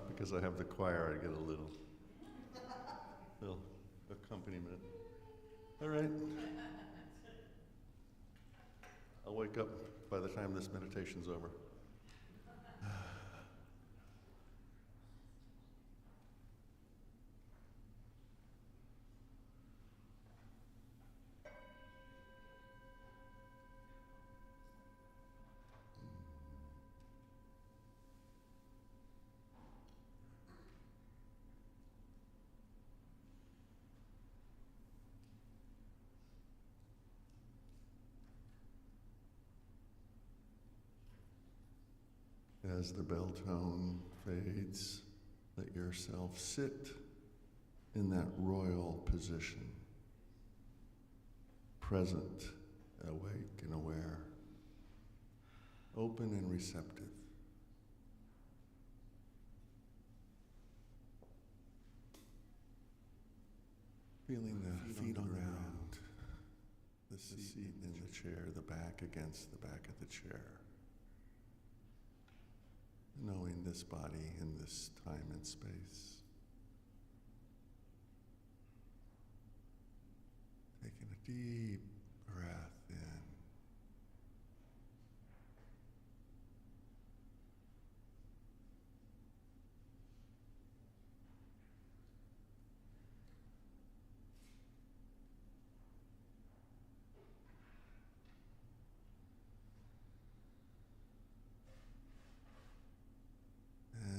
Not because I have the choir, I get a little accompaniment. All right. I'll wake up by the time this meditation's over. As the bell tone fades, let yourself sit in that royal position, present, awake and aware, open and receptive. Feeling the feet on the ground, the seat in the chair, the back against the back of the chair. Knowing this body in this time and space. Taking a deep breath in.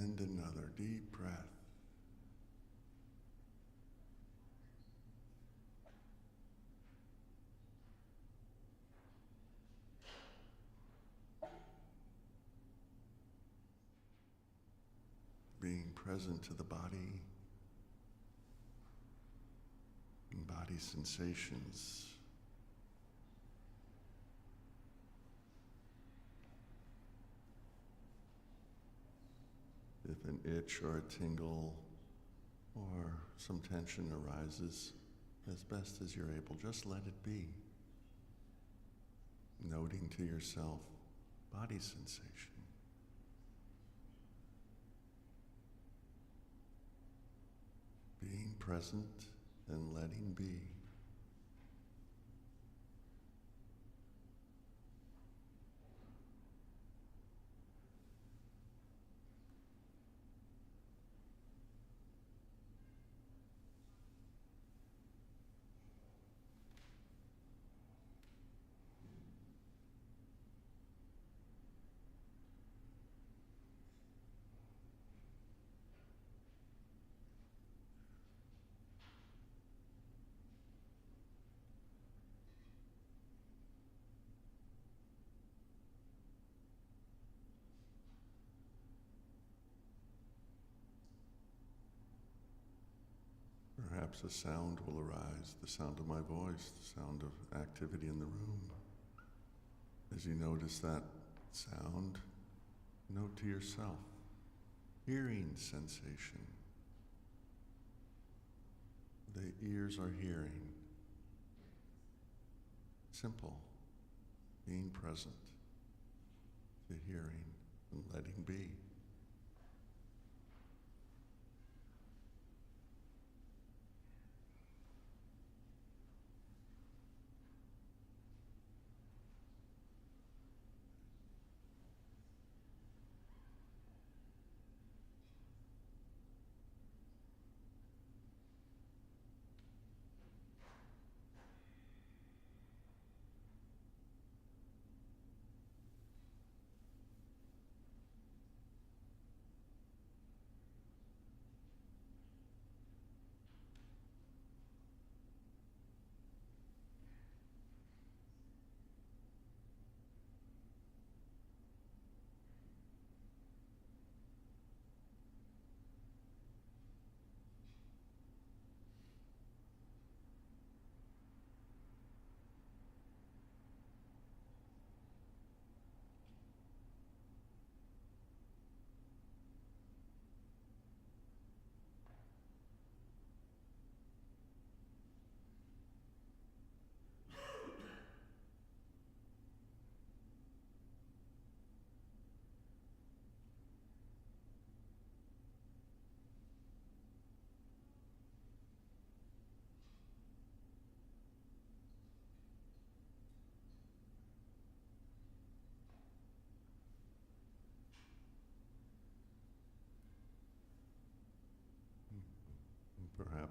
And another deep breath. Being present to the body and body sensations. If an itch or a tingle or some tension arises, as best as you're able, just let it be. Noting to yourself body sensation. Being present and letting be. Perhaps a sound will arise, the sound of my voice, the sound of activity in the room. As you notice that sound, note to yourself, hearing sensation. The ears are hearing. Simple, being present to hearing and letting be.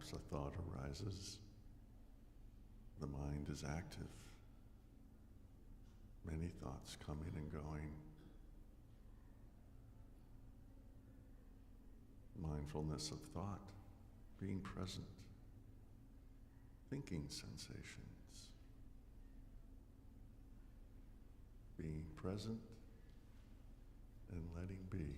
Perhaps a thought arises. The mind is active. Many thoughts coming and going. Mindfulness of thought, being present, thinking sensations, being present and letting be.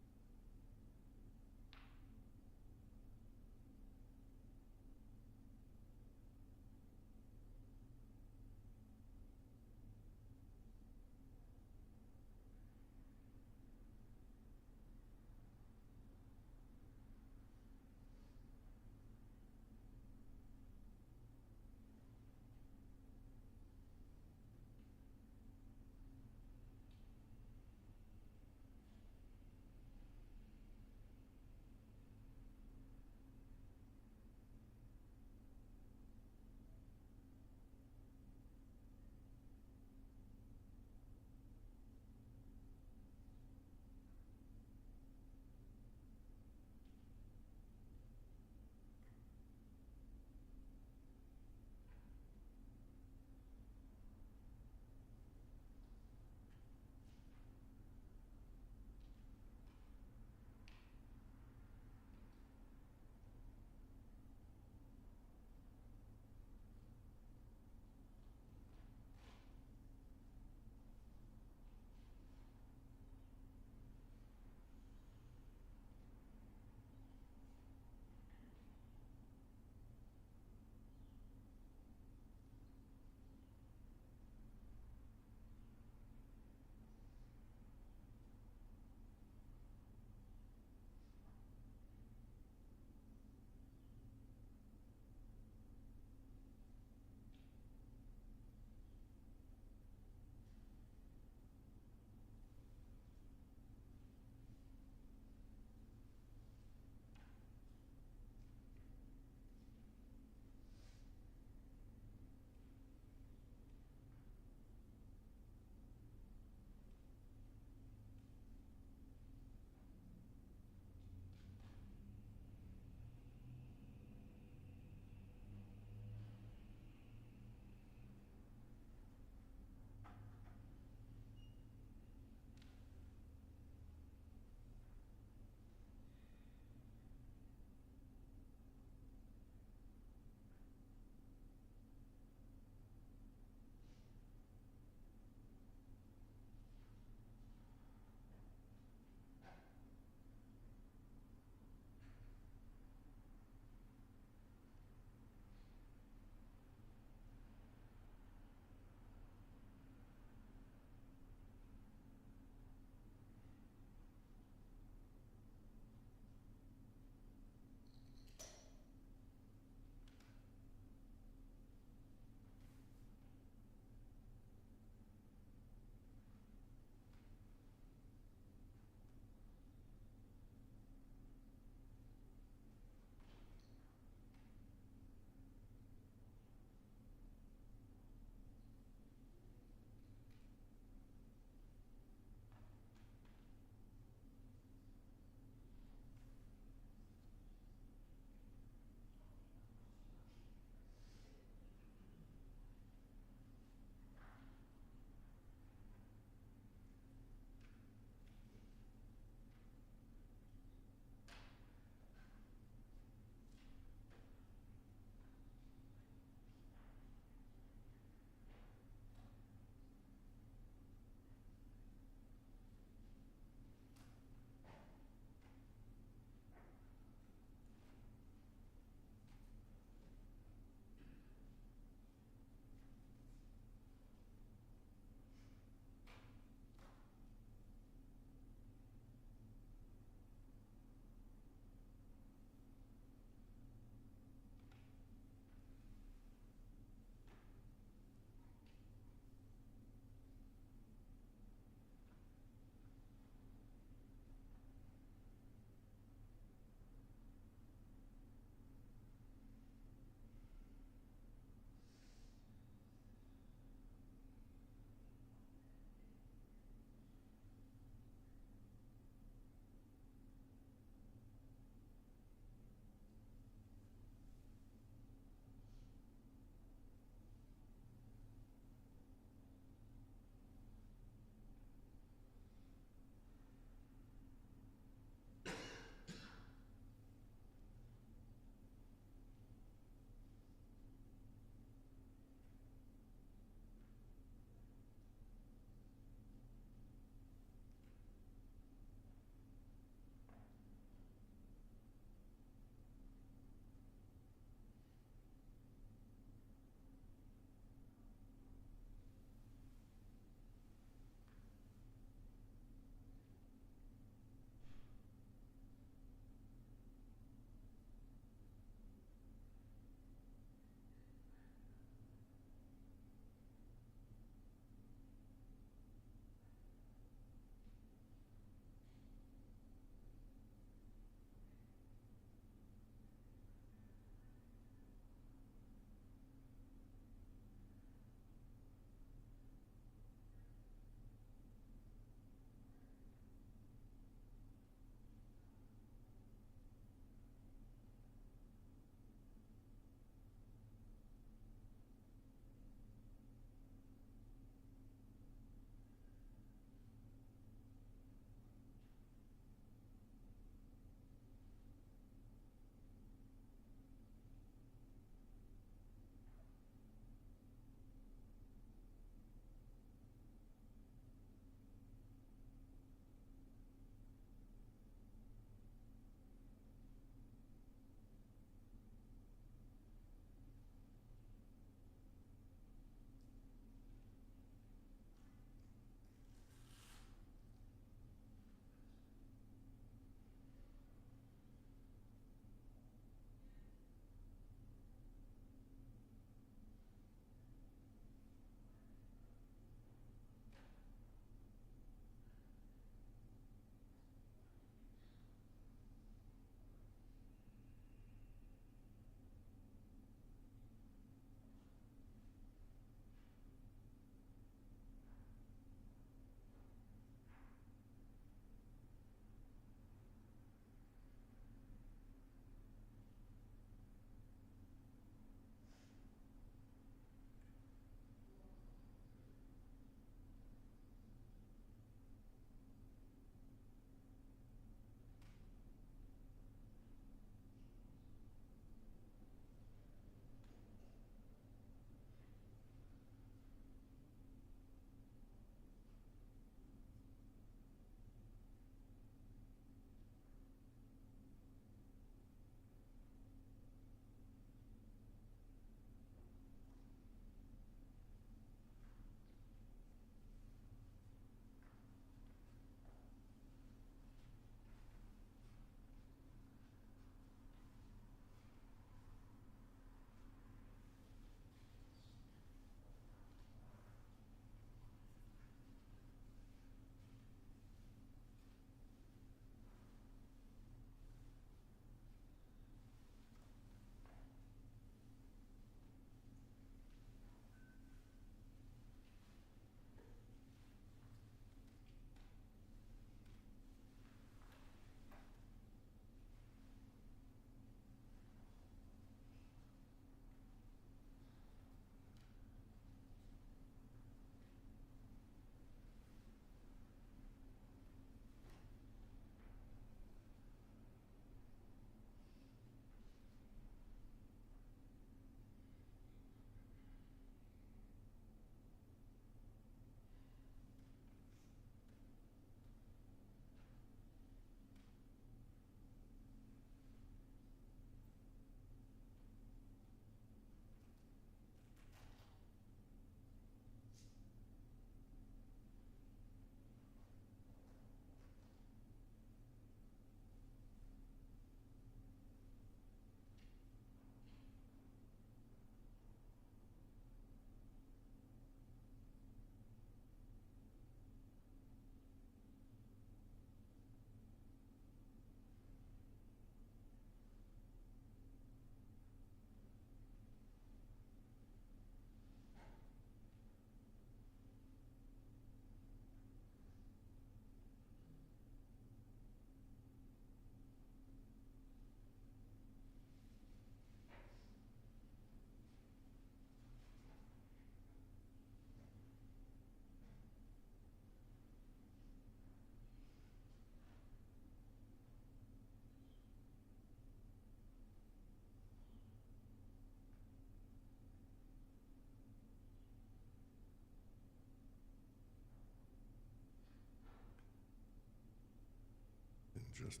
just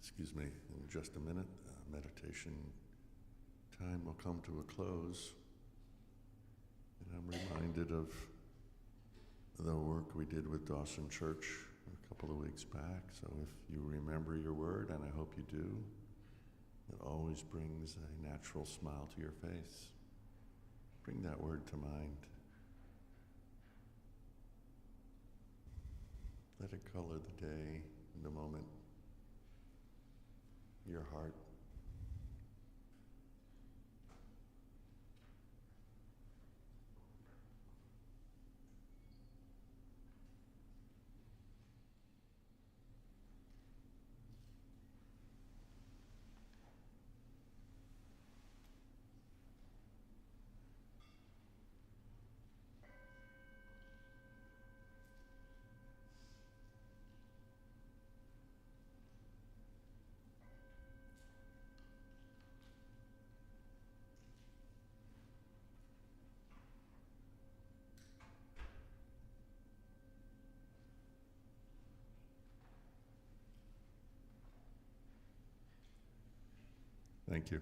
excuse me, in just a minute, meditation time will come to a close. And I'm reminded of the work we did with Dawson Church a couple of weeks back. So if you remember your word, and I hope you do, it always brings a natural smile to your face. Bring that word to mind. Let it color the day, the moment, your heart. Thank you.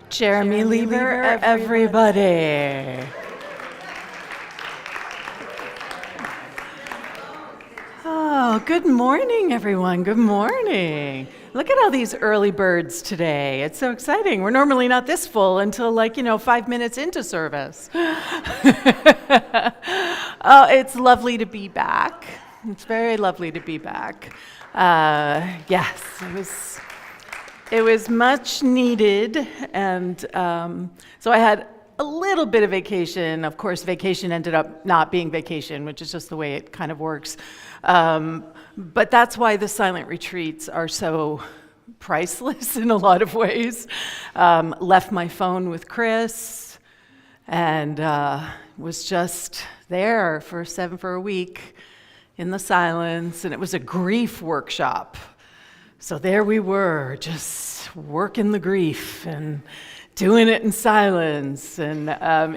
Jeremy Lieber, everybody. Oh, good morning, everyone. Good morning. Look at all these early birds today. It's so exciting. We're normally not this full until 5 minutes into service. Oh, it's lovely to be back. It's very lovely to be back. Yes, it was much needed, and so I had a little bit of vacation. Of course, vacation ended up not being vacation, which is just the way it kind of works. But that's why the silent retreats are so priceless in a lot of ways. Left my phone with Chris, and was just there for a week in the silence, and it was a grief workshop. So there we were, just working the grief and doing it in silence, and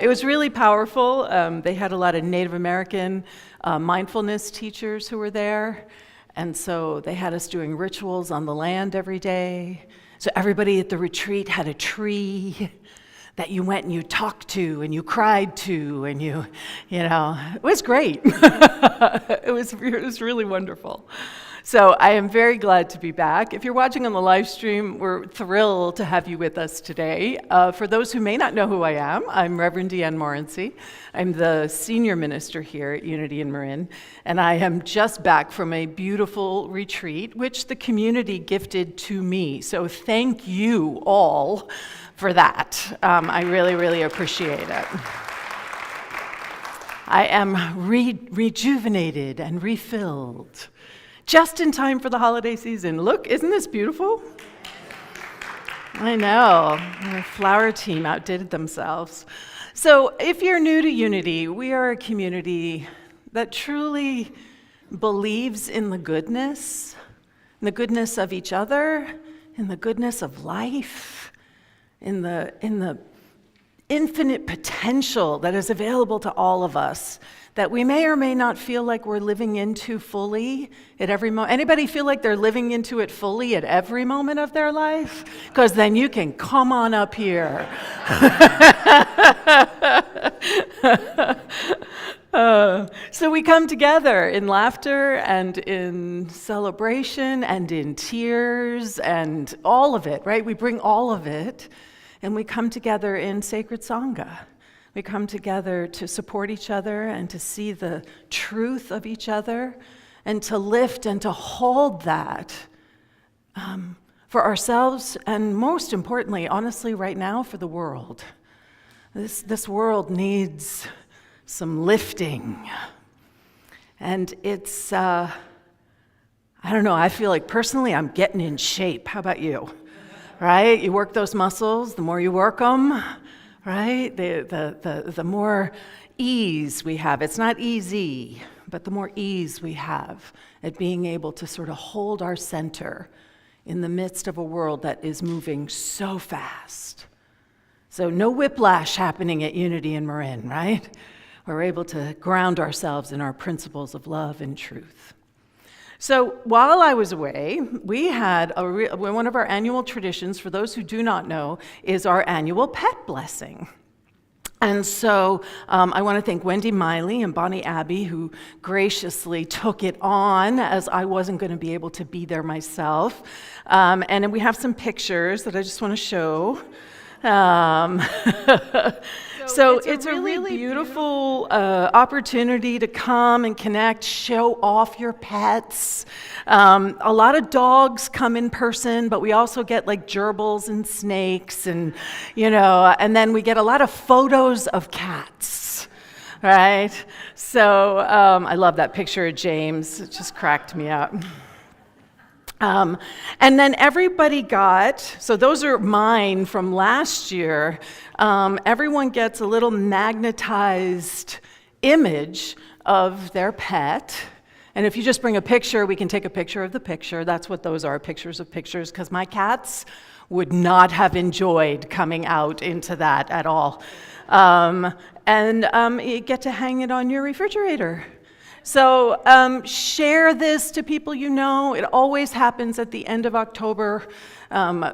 it was really powerful. They had a lot of Native American mindfulness teachers who were there, and so they had us doing rituals on the land every day. So everybody at the retreat had a tree that you went and you talked to and you cried to, and it was great. It was really wonderful. So I am very glad to be back. If you're watching on the live stream, we're thrilled to have you with us today. For those who may not know who I am, I'm Reverend DeeAnn Morency. I'm the senior minister here at Unity in Marin, and I am just back from a beautiful retreat, which the community gifted to me. So thank you all for that. I really, really appreciate it. I am rejuvenated and refilled. Just in time for the holiday season. Look, isn't this beautiful? I know, our flower team outdid themselves. So if you're new to Unity, we are a community that truly believes in the goodness of each other, in the goodness of life, in the infinite potential that is available to all of us, that we may or may not feel like we're living into fully at every moment. Anybody feel like they're living into it fully at every moment of their life? Because then you can come on up here. So we come together in laughter and in celebration and in tears and all of it, right? We bring all of it, and we come together in sacred Sangha. We come together to support each other and to see the truth of each other and to lift and to hold that for ourselves, and most importantly, honestly, right now, for the world. This world needs some lifting. And it's, I don't know, I feel like personally I'm getting in shape. How about you? Right? You work those muscles, the more you work them, right? The more ease we have. It's not easy, but the more ease we have at being able to sort of hold our center in the midst of a world that is moving so fast. So no whiplash happening at Unity in Marin, right? We're able to ground ourselves in our principles of love and truth. So while I was away, we had one of our annual traditions, for those who do not know, is our annual pet blessing. And so I want to thank Wendy Miley and Bonnie Abbey, who graciously took it on as I wasn't going to be able to be there myself. And then we have some pictures that I just want to show. So it's a really beautiful opportunity to come and connect, show off your pets. A lot of dogs come in person, but we also get like gerbils and snakes, and and then we get a lot of photos of cats, right? So I love that picture of James. It just cracked me up. And then everybody got, so those are mine from last year, everyone gets a little magnetized image of their pet. And if you just bring a picture, we can take a picture of the picture. That's what those are, pictures of pictures, because my cats would not have enjoyed coming out into that at all. And you get to hang it on your refrigerator. So share this to people you know. It always happens at the end of October.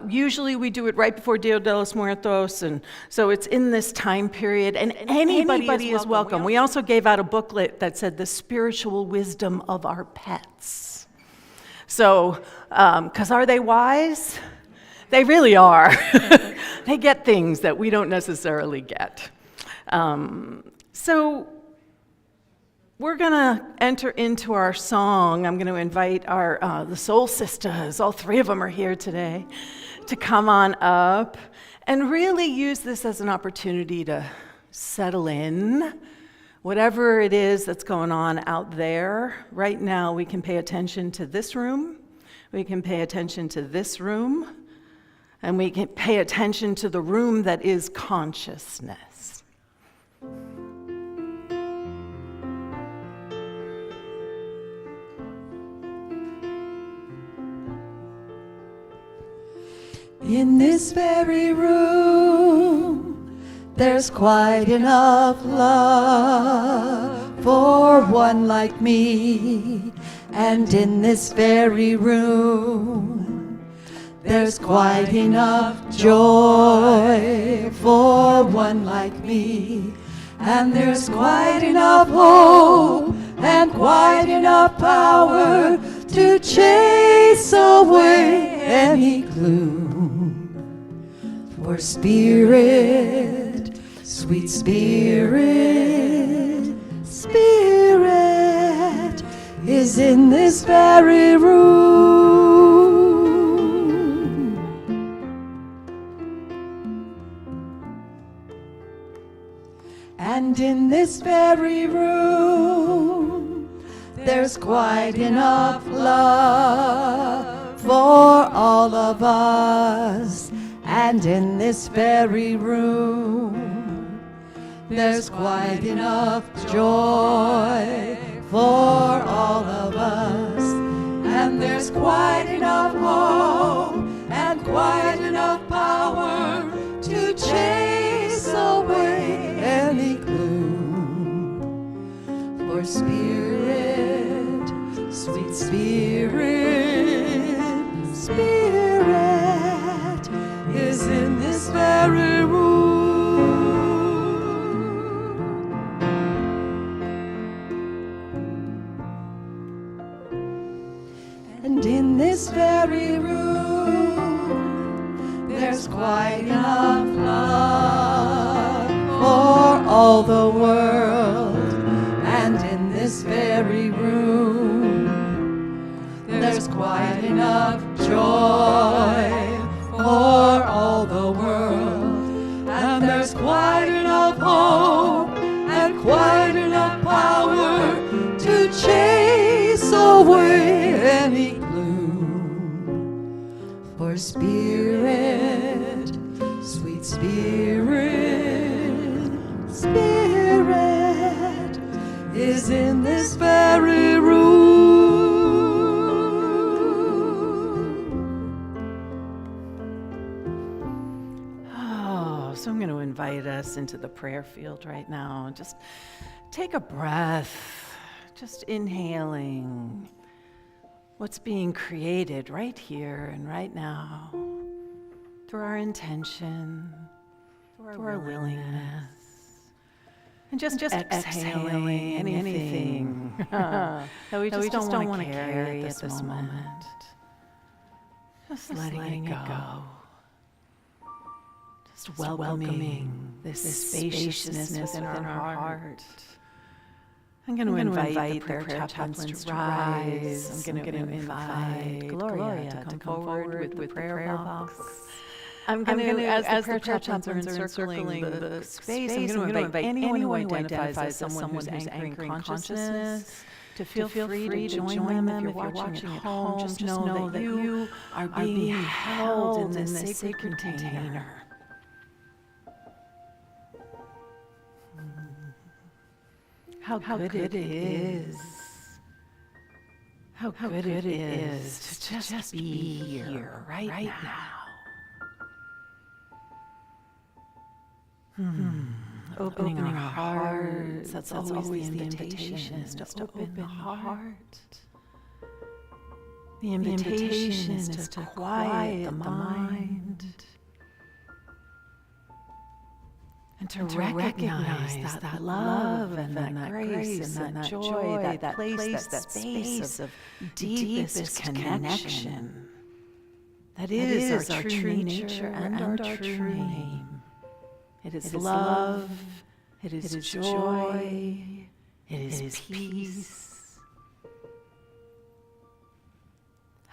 Usually we do it right before Dia de los Muertos, and so it's in this time period, and anybody is welcome. We also gave out a booklet that said the spiritual wisdom of our pets. So, because are they wise? They really are. They get things that we don't necessarily get. So we're going to enter into our song. I'm going to invite the Soul Sisters, all three of them are here today, to come on up and really use this as an opportunity to settle in. Whatever it is that's going on out there, right now we can pay attention to this room, we can pay attention to this room, and we can pay attention to the room that is consciousness. In this very room, there's quite enough love for one like me. And in this very room, there's quite enough joy for one like me. And there's quite enough hope and quite enough power to chase away any gloom. For spirit, sweet spirit, spirit is in this very room. And in this very room, there's quite enough love for all of us. And in this very room, there's quite enough joy for all of us. And there's quite enough hope and quite enough power to chase away any gloom. For spirit, sweet spirit, spirit is in this very room. And in this very room, there's quite enough love for all the world. And in this very room, there's quite enough joy for all the world. And there's quite enough hope and quite enough power to chase away any gloom. For spirit, sweet spirit, spirit is in this very room. So I'm going to invite us into the prayer field right now. Just take a breath, just inhaling what's being created right here and right now through our intention, through our willingness, and just exhaling anything that we just don't want to carry at this moment. Just letting it go. Just welcoming this spaciousness within our heart. I'm going to invite the prayer chaplains to rise. I'm going to invite Gloria to come forward with the prayer box. I'm going to, as the prayer chaplains are encircling the space, I'm going to invite anyone who identifies as someone who's anchoring consciousness to feel free to join them. If you're watching at home, just know that you are being held in this sacred container. How good it is. How good it is to just be here right now. Opening our hearts, that's always the invitation, is to open the heart. The invitation is to quiet the mind. And to recognize that love and that grace and that joy, that place, that space of deepest connection. That is our true nature and our true name. It is love, it is joy, it is peace.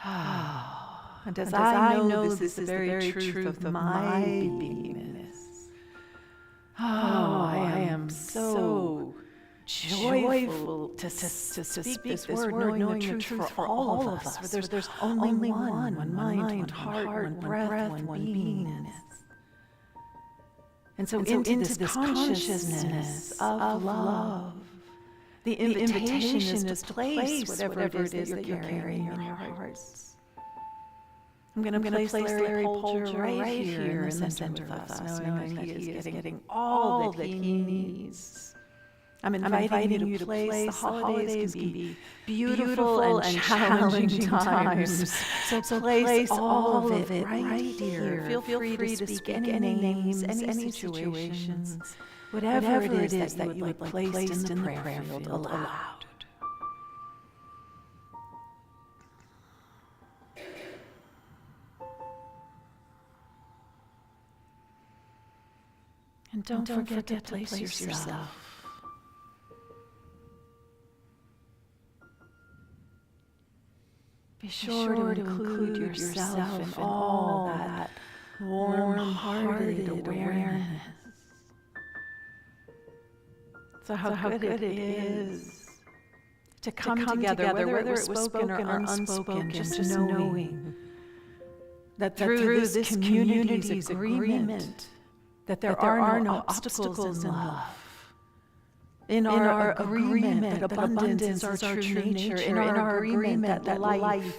And as I know this is the very truth of my beingness, I am so joyful to speak this word, knowing the truth for all of us. For there's only one mind, one heart, one breath, one beingness. And so into this consciousness of love, the invitation is to place whatever it is that you're carrying in your hearts. I'm going to place Larry Polger right here in the center with us, knowing that he is getting all that he needs. I'm inviting you to place the holidays can be beautiful and challenging times. So place all of it right here. Feel free to speak any names, any situations, whatever it is that you would like placed in the prayer field aloud. And don't forget to place yourself. Be sure to include yourself in all that warm-hearted awareness. So how good it is to come together, whether it was spoken or unspoken, just knowing that through this community's agreement that there are no obstacles in love. In our agreement that abundance is our true nature, in our agreement that life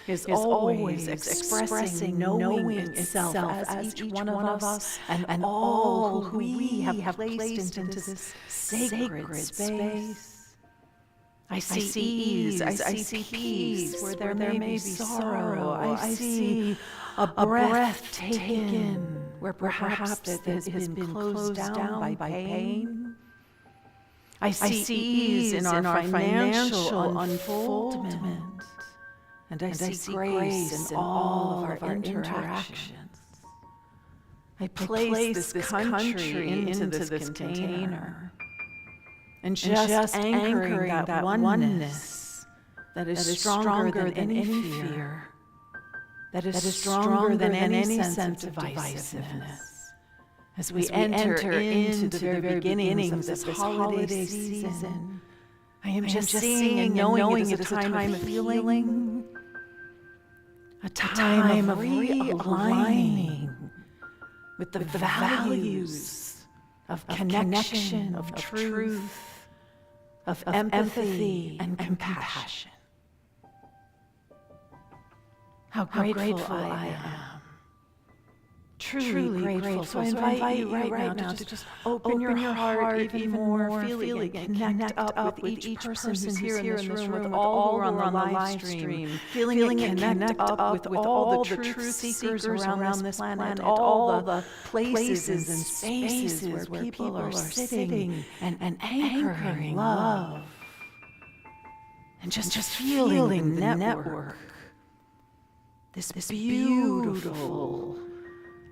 is always expressing, knowing itself as each one of us and all who we have placed into this sacred space. I see ease, I see peace where there may be sorrow. I see a breath taken where perhaps it has been closed down by pain. I see ease in our financial unfoldment, and I see grace in all of our interactions. I place this country into this container, and just anchoring that oneness that is stronger than any fear, that is stronger than any sense of divisiveness. As we enter into the very beginnings of this holiday season, I am just seeing and knowing it is a time of healing, a time of realigning with the values of connection, of truth, of empathy and compassion. How grateful I am. Truly grateful. So I invite you right now to just open your heart even more, feeling and connect up with each person who's here in this room, with all who are on the live stream, feeling and connect up with all the truth seekers around this planet, all the places and spaces where people are sitting and anchoring love, and just feeling the network, this beautiful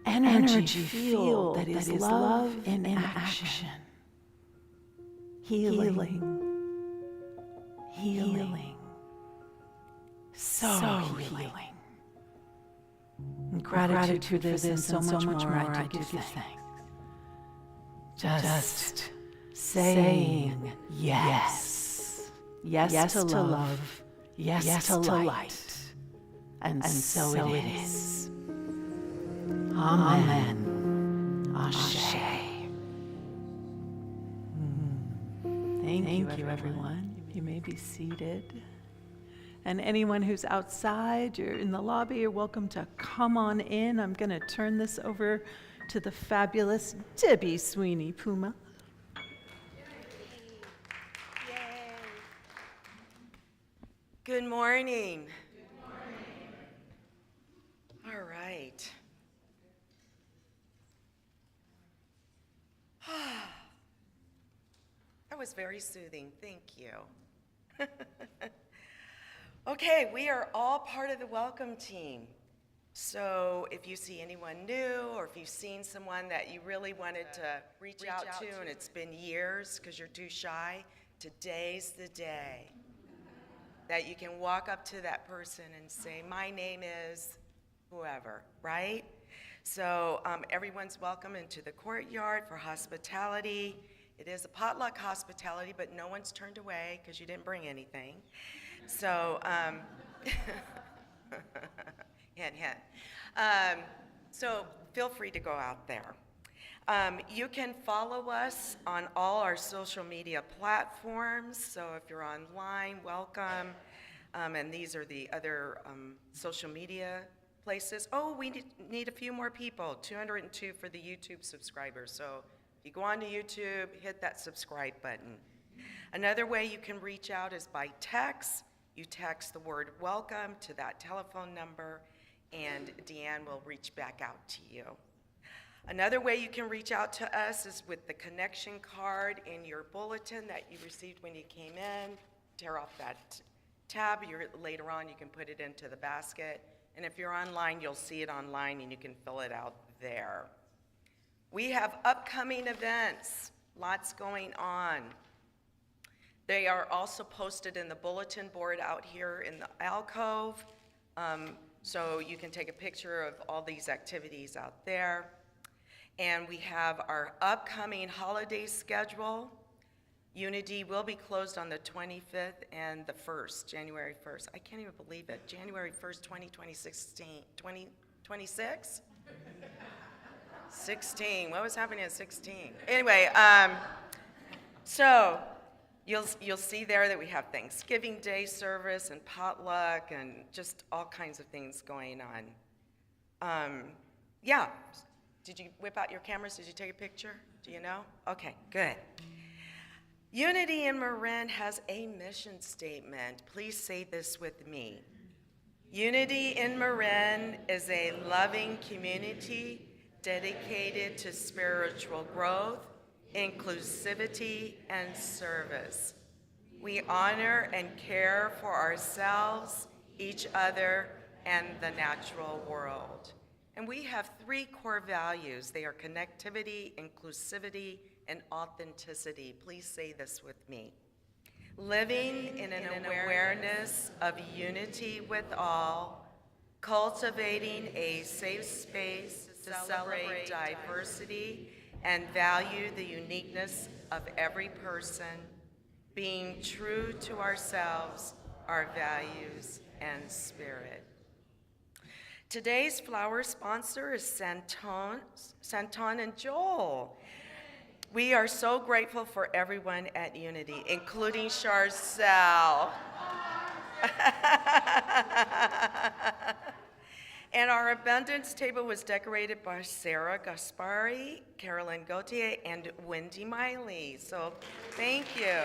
energy field that is love in action. Healing. So healing. And gratitude for this and so much more, I give you thanks. Just saying yes. Yes to love. Yes to light. And so it is. Amen. Ashe. Thank you, everyone. You may be seated. And anyone who's outside, you're in the lobby, you're welcome to come on in. I'm going to turn this over to the fabulous Debbie Sweeney Puma. morning. Good morning. All right. That was very soothing. Thank you. Okay, we are all part of the welcome team. So if you see anyone new, or if you've seen someone that you really wanted to reach out to and it's been years because you're too shy, today's the day that you can walk up to that person and say, my name is whoever, right? So everyone's welcome into the courtyard for hospitality. It is a potluck hospitality, but no one's turned away because you didn't bring anything. So, hint, hint. So feel free to go out there. You can follow us on all our social media platforms. So if you're online, welcome. And these are the other social media places. Oh, we need a few more people, 202 for the YouTube subscribers. So if you go onto YouTube, hit that subscribe button. Another way you can reach out is by text. You text the word welcome to that telephone number, and DeeAnn will reach back out to you. Another way you can reach out to us is with the connection card in your bulletin that you received when you came in. Tear off that tab. Later on, you can put it into the basket. And if you're online, you'll see it online, and you can fill it out there. We have upcoming events, lots going on. They are also posted in the bulletin board out here in the alcove. So you can take a picture of all these activities out there. And we have our upcoming holiday schedule. Unity will be closed on the 25th and the 1st, January 1st. I can't even believe it. January 1st, 2026? 16. What was happening at 16? Anyway, so you'll see there that we have Thanksgiving Day service and potluck and just all kinds of things going on. Yeah. Did you whip out your cameras? Did you take a picture? Do you know? Okay, good. Unity in Marin has a mission statement. Please say this with me. Unity in Marin is a loving community dedicated to spiritual growth, inclusivity, and service. We honor and care for ourselves, each other, and the natural world. And we have 3 core values. They are connectivity, inclusivity, and authenticity. Please say this with me. Living in an awareness of unity with all, cultivating a safe space to celebrate diversity and value the uniqueness of every person, being true to ourselves, our values, and spirit. Today's flower sponsor is Santon and Joel. We are so grateful for everyone at Unity, including Charcel. And our abundance table was decorated by Sarah Gaspari, Carolyn Gauthier, and Wendy Miley. So thank you.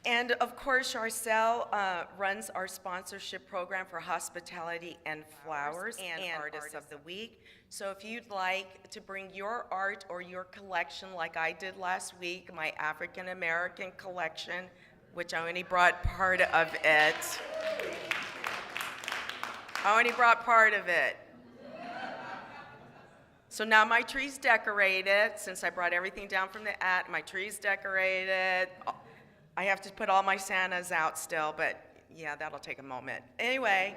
And of course, Charcel runs our sponsorship program for hospitality and flowers and Artists of the Week. So if you'd like to bring your art or your collection like I did last week, my African American collection, which I only brought part of it. I only brought part of it. So now my tree's decorated. Since I brought everything down from the attic, my tree's decorated. I have to put all my Santas out still, but yeah, that'll take a moment. Anyway,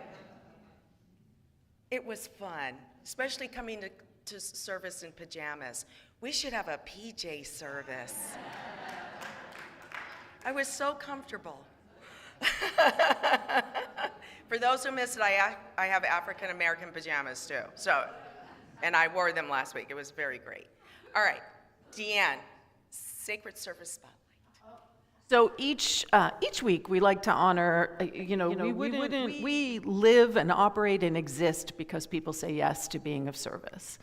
it was fun, especially coming to service in pajamas. We should have a PJ service. I was so comfortable. For those who missed it, I have African American pajamas too. So, and I wore them last week. It was very great. All right, DeeAnn, Sacred Service Spotlight. So each week we like to honor, we live and operate and exist because people say yes to being of service.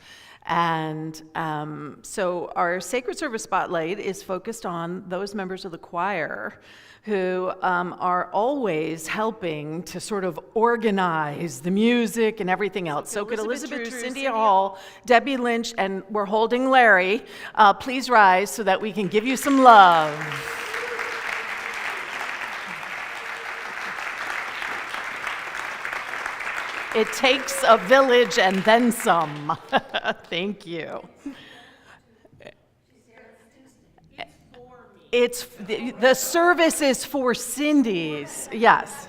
And so our Sacred Service Spotlight is focused on those members of the choir who are always helping to sort of organize the music and everything else. So could Elizabeth Drew, Cindy Hall, Debbie Lynch, and we're holding Larry, please rise so that we can give you some love. It takes a village and then some. Thank you. It's the service is for Cindy's, yes.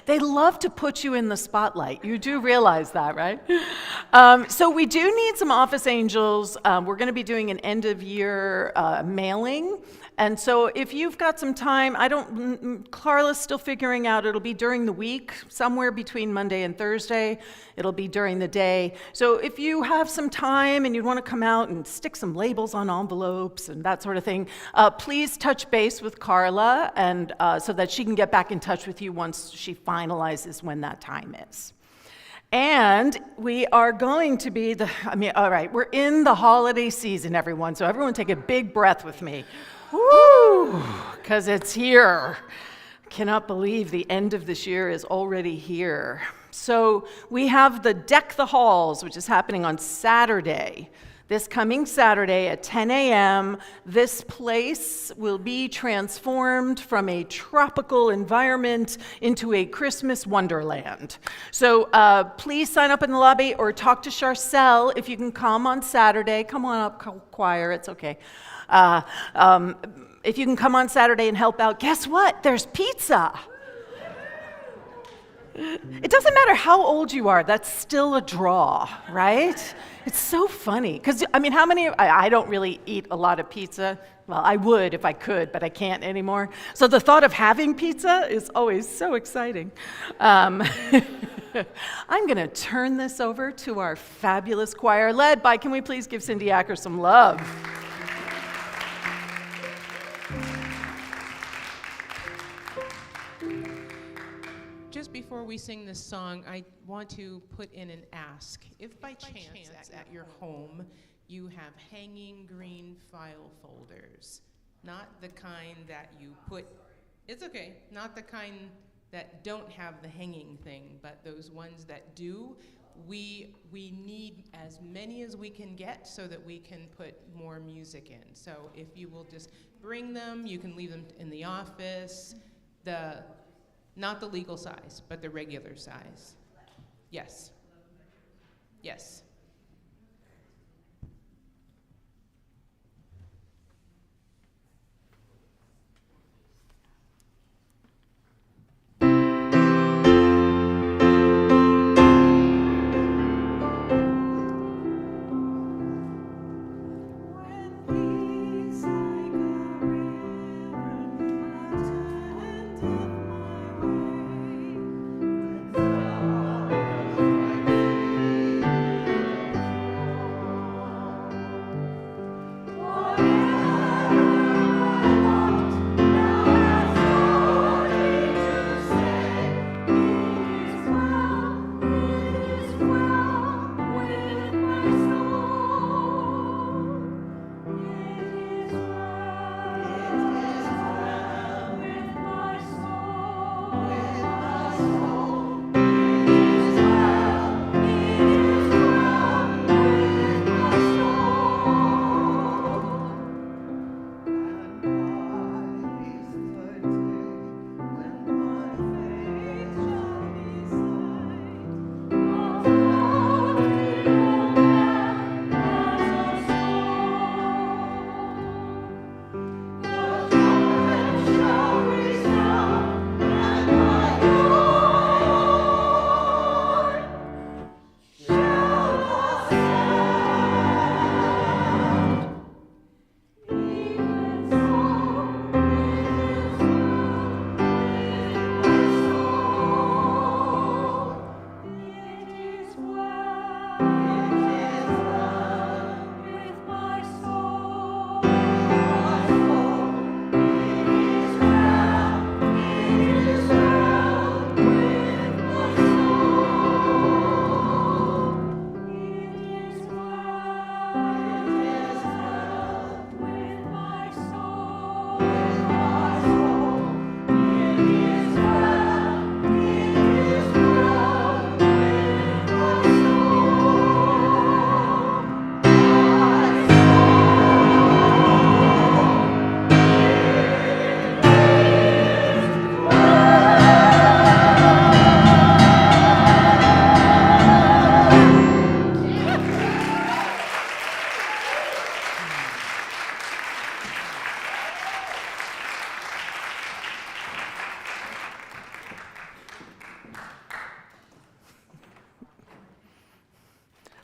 They love to put you in the spotlight. You do realize that, right? So we do need some office angels. We're going to be doing an end of year mailing. And so if you've got some time, Carla's still figuring out, it'll be during the week, somewhere between Monday and Thursday. It'll be during the day. So if you have some time and you want to come out and stick some labels on envelopes and that sort of thing, please touch base with Carla and so that she can get back in touch with you once she finalizes when that time is. And we are going to be all right, we're in the holiday season, everyone. So everyone take a big breath with me. Woo! Because it's here. Cannot believe the end of this year is already here. So we have the Deck the Halls, which is happening on Saturday. This coming Saturday at 10 a.m., this place will be transformed from a tropical environment into a Christmas wonderland. So please sign up in the lobby or talk to Charcelle if you can come on Saturday. Come on up, choir, it's okay. If you can come on Saturday and help out, guess what? There's pizza. It doesn't matter how old you are, that's still a draw, right? It's so funny. Because, how many, I don't really eat a lot of pizza. Well, I would if I could, but I can't anymore. So the thought of having pizza is always so exciting. I'm going to turn this over to our fabulous choir, led by, can we please give Cindy Acker some love? Just before we sing this song, I want to put in an ask. If by chance at your home you have hanging green file folders, not the kind that you put, it's okay, not the kind that don't have the hanging thing, but those ones that do, we need as many as we can get so that we can put more music in. So if you will just bring them, you can leave them in the office, not the legal size, but the regular size. Yes. Yes. Thank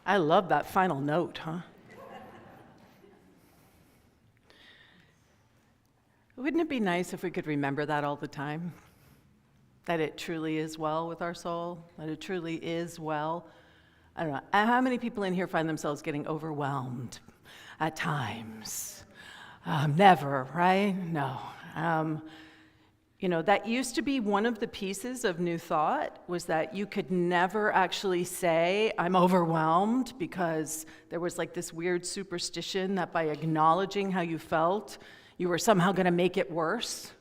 I love that final note, huh? Wouldn't it be nice if we could remember that all the time? That it truly is well with our soul, that it truly is well. I don't know, how many people in here find themselves getting overwhelmed at times? Never, right? No. That used to be one of the pieces of New Thought, was that you could never actually say, I'm overwhelmed, because there was like this weird superstition that by acknowledging how you felt, you were somehow going to make it worse.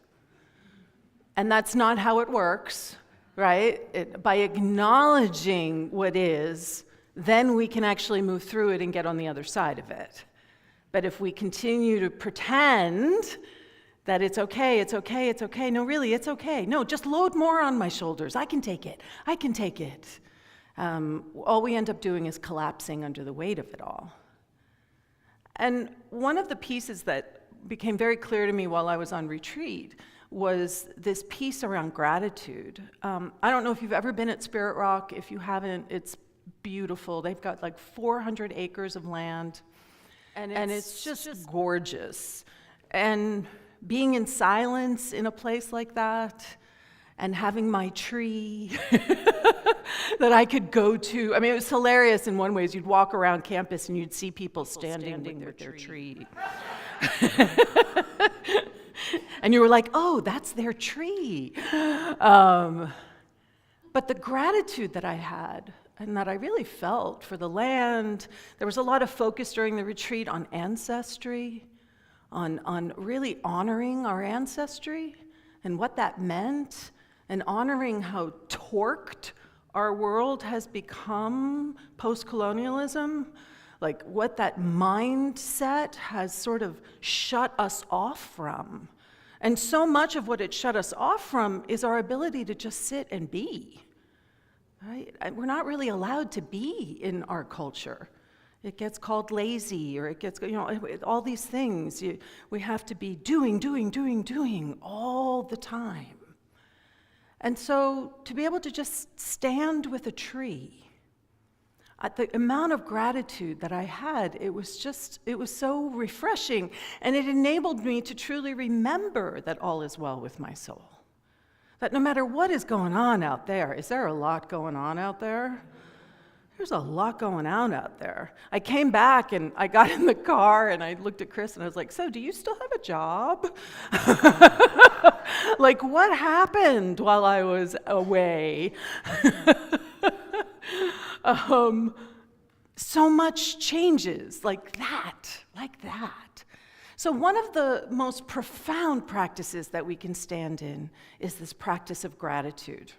And that's not how it works, right? By acknowledging what is, then we can actually move through it and get on the other side of it. But if we continue to pretend that it's okay, it's okay, it's okay, no, really, it's okay. No, just load more on my shoulders. I can take it. I can take it. All we end up doing is collapsing under the weight of it all. And one of the pieces that became very clear to me while I was on retreat was this piece around gratitude. I don't know if you've ever been at Spirit Rock. If you haven't, it's beautiful. They've got like 400 acres of land, and it's just gorgeous. And being in silence in a place like that, and having my tree that I could go to. I mean, it was hilarious in one way. You'd walk around campus and you'd see people standing with their tree. And you were like, oh, that's their tree. But the gratitude that I had and that I really felt for the land, there was a lot of focus during the retreat on ancestry, on really honoring our ancestry and what that meant, and honoring how torqued our world has become post-colonialism, like what that mindset has sort of shut us off from. And so much of what it shut us off from is our ability to just sit and be, right? We're not really allowed to be in our culture. It gets called lazy, or it gets, all these things. We have to be doing all the time. And so to be able to just stand with a tree, the amount of gratitude that I had, it was so refreshing, and it enabled me to truly remember that all is well with my soul. That no matter what is going on out there, is there a lot going on out there? There's a lot going on out there. I came back and I got in the car and I looked at Chris and I was like, so do you still have a job? Like, what happened while I was away? So much changes like that. So one of the most profound practices that we can stand in is this practice of gratitude.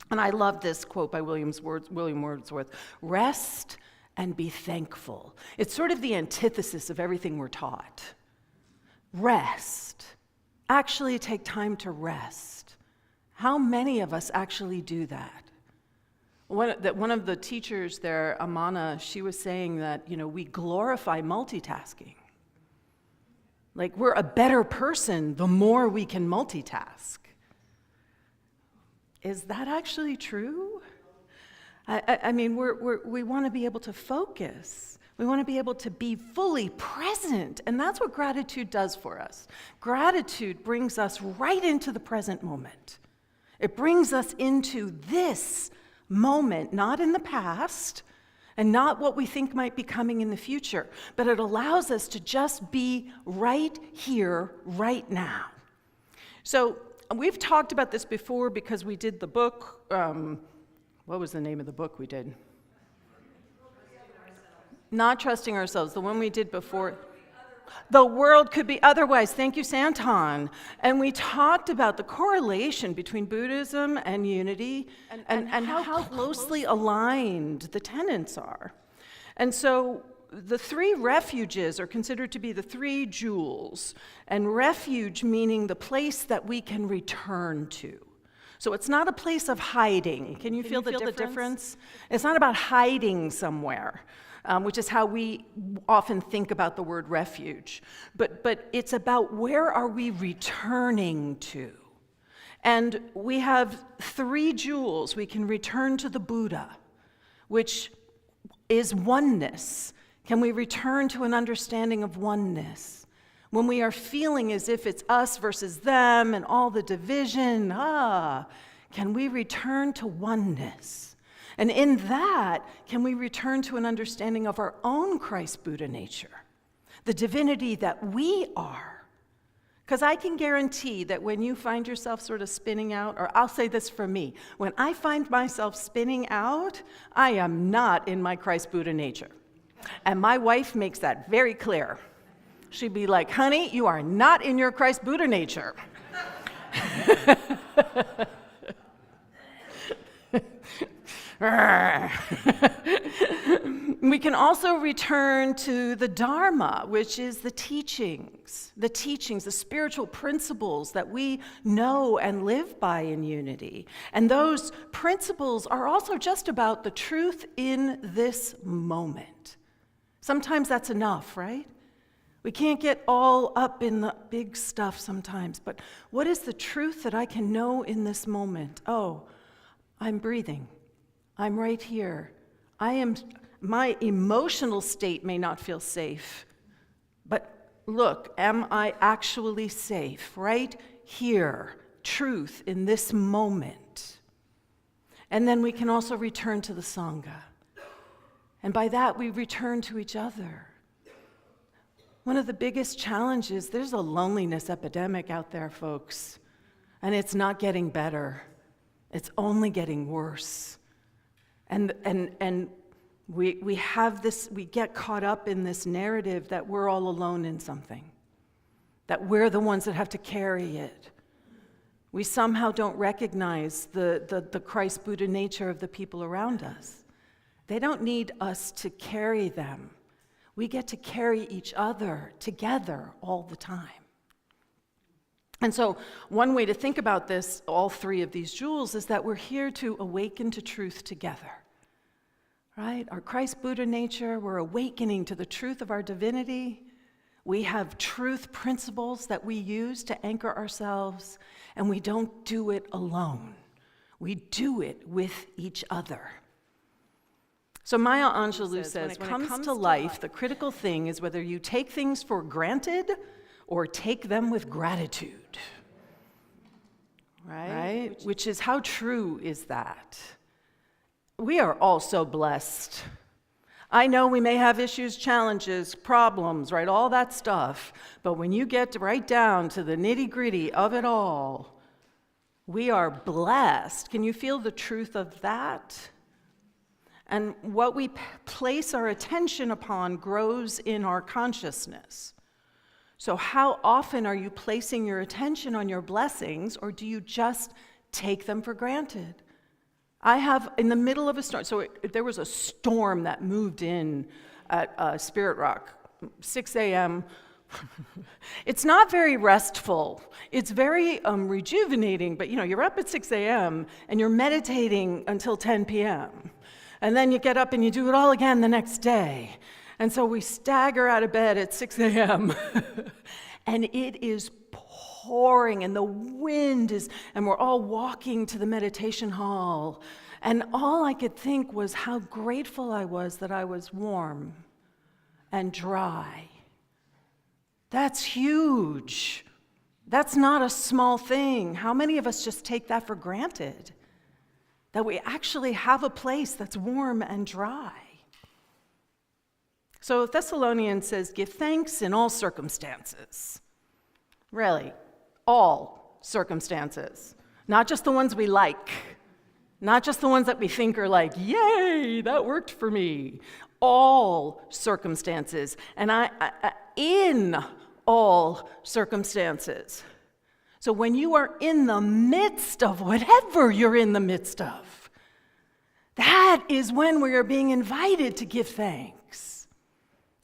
And I love this quote by William Wordsworth: rest and be thankful. It's sort of the antithesis of everything we're taught. Rest. Actually take time to rest. How many of us actually do that? One of the teachers there, Amana, she was saying that, we glorify multitasking. Like, we're a better person the more we can multitask. Is that actually true? I mean, we want to be able to focus. We want to be able to be fully present, and that's what gratitude does for us. Gratitude brings us right into the present moment. It brings us into this moment, not in the past, and not what we think might be coming in the future, but it allows us to just be right here, right now. So, we've talked about this before because we did the book. What was the name of the book we did? Not Trusting Ourselves, the one we did before. The World Could Be Otherwise. Thank you, Santon. And we talked about the correlation between Buddhism and unity and how closely aligned the tenets are. And so the three refuges are considered to be the three jewels, and refuge meaning the place that we can return to. So it's not a place of hiding. Can you feel the difference? It's not about hiding somewhere, which is how we often think about the word refuge. But it's about where are we returning to. And we have three jewels. We can return to the Buddha, which is oneness. Can we return to an understanding of oneness? When we are feeling as if it's us versus them and all the division, can we return to oneness? And in that, can we return to an understanding of our own Christ Buddha nature, the divinity that we are? Because I can guarantee that when you find yourself sort of spinning out, or I'll say this for me, when I find myself spinning out, I am not in my Christ Buddha nature. And my wife makes that very clear. She'd be like, honey, you are not in your Christ Buddha nature. We can also return to the Dharma, which is the teachings, the spiritual principles that we know and live by in unity. And those principles are also just about the truth in this moment. Sometimes that's enough, right? We can't get all up in the big stuff sometimes, but what is the truth that I can know in this moment? Oh, I'm breathing. I'm right here. My emotional state may not feel safe, but look, am I actually safe right here? Truth in this moment. And then we can also return to the Sangha. And by that, we return to each other. One of the biggest challenges, there's a loneliness epidemic out there, folks, and it's not getting better. It's only getting worse. And we have this, we get caught up in this narrative that we're all alone in something, that we're the ones that have to carry it. We somehow don't recognize the Christ Buddha nature of the people around us. They don't need us to carry them. We get to carry each other together all the time. And so one way to think about this, all three of these jewels, is that we're here to awaken to truth together. Right? Our Christ Buddha nature, we're awakening to the truth of our divinity. We have truth principles that we use to anchor ourselves, and we don't do it alone. We do it with each other. So Maya Angelou says, when it comes to life, the critical thing is whether you take things for granted or take them with gratitude. Right? Which is, how true is that? We are all so blessed. I know we may have issues, challenges, problems, right? All that stuff. But when you get right down to the nitty-gritty of it all, we are blessed. Can you feel the truth of that? And what we place our attention upon grows in our consciousness. So how often are you placing your attention on your blessings, or do you just take them for granted? I have, in the middle of a storm, so there was a storm that moved in at Spirit Rock, 6 a.m. It's not very restful. It's very rejuvenating, but you're up at 6 a.m. and you're meditating until 10 p.m. And then you get up and you do it all again the next day. And so we stagger out of bed at 6 a.m. and it is pouring and the wind is, and we're all walking to the meditation hall. And all I could think was how grateful I was that I was warm and dry. That's huge. That's not a small thing. How many of us just take that for granted? That we actually have a place that's warm and dry. So Thessalonians says, give thanks in all circumstances. Really, all circumstances. Not just the ones we like. Not just the ones that we think are like, yay, that worked for me. All circumstances. And in all circumstances. So when you are in the midst of whatever you're in the midst of, that is when we are being invited to give thanks,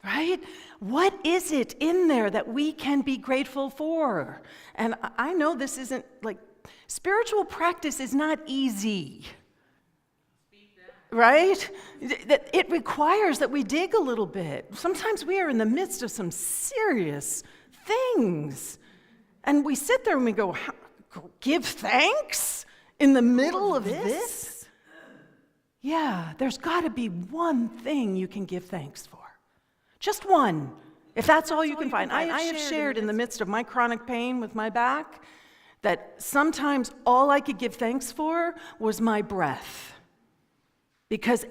right? What is it in there that we can be grateful for? And I know this isn't spiritual practice is not easy, right? It requires that we dig a little bit. Sometimes we are in the midst of some serious things. And we sit there and we go, give thanks in the middle of this? Yeah, there's got to be one thing you can give thanks for. Just one, if that's all you can find. I have shared in the midst of my chronic pain with my back that sometimes all I could give thanks for was my breath. Because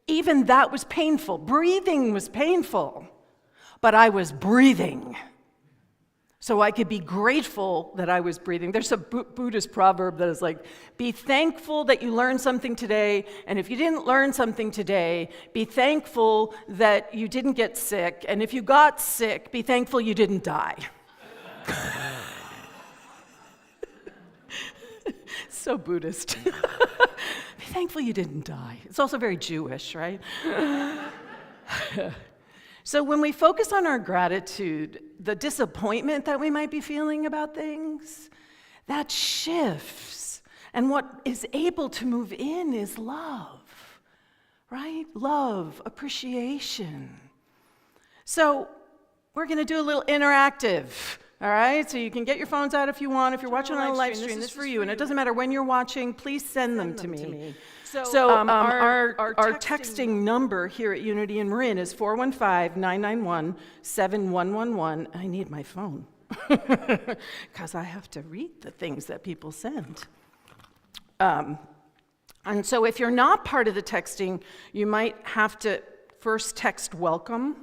even that was painful. Breathing was painful, but I was breathing. So I could be grateful that I was breathing. There's a Buddhist proverb that is like, be thankful that you learned something today, and if you didn't learn something today, be thankful that you didn't get sick, and if you got sick, be thankful you didn't die. So Buddhist. Be thankful you didn't die. It's also very Jewish, right? So when we focus on our gratitude, the disappointment that we might be feeling about things, that shifts. And what is able to move in is love, right? Love, appreciation. So we're going to do a little interactive, all right? So you can get your phones out if you want. If you're watching on a live stream, this is for you. And it doesn't matter when you're watching, please send them to me. So our texting number here at Unity in Marin is 415-991-7111. I need my phone because I have to read the things that people send. And so if you're not part of the texting, you might have to first text welcome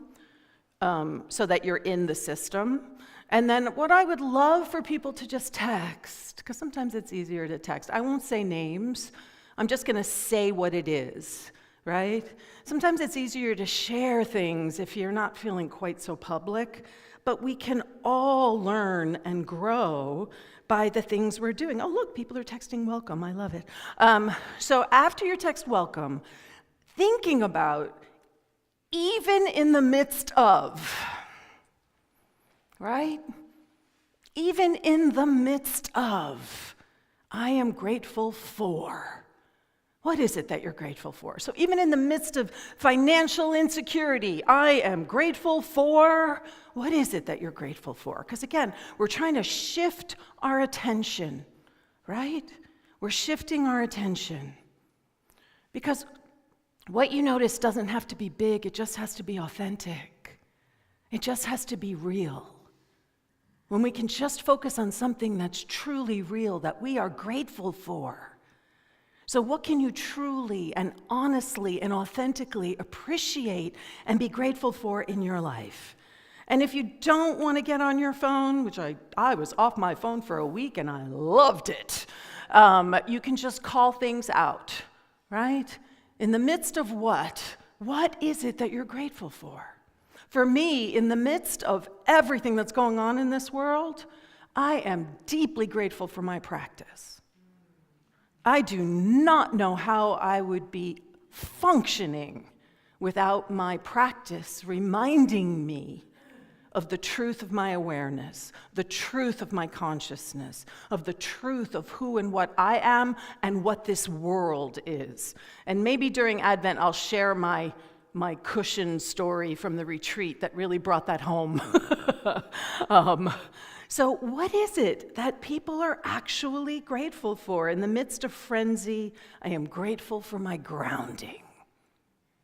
so that you're in the system. And then what I would love for people to just text, because sometimes it's easier to text. I won't say names. I'm just going to say what it is, right? Sometimes it's easier to share things if you're not feeling quite so public, but we can all learn and grow by the things we're doing. Oh, look, people are texting welcome. I love it. So after your text welcome, thinking about even in the midst of, right? Even in the midst of, I am grateful for. What is it that you're grateful for? So even in the midst of financial insecurity, I am grateful for, what is it that you're grateful for? Because again, we're trying to shift our attention, right? We're shifting our attention. Because what you notice doesn't have to be big, it just has to be authentic. It just has to be real. When we can just focus on something that's truly real, that we are grateful for. So what can you truly and honestly and authentically appreciate and be grateful for in your life? And if you don't want to get on your phone, which I was off my phone for a week and I loved it, you can just call things out, right? In the midst of what? What is it that you're grateful for? For me, in the midst of everything that's going on in this world, I am deeply grateful for my practice. I do not know how I would be functioning without my practice reminding me of the truth of my awareness, the truth of my consciousness, of the truth of who and what I am and what this world is. And maybe during Advent I'll share my cushion story from the retreat that really brought that home. So what is it that people are actually grateful for? In the midst of frenzy, I am grateful for my grounding.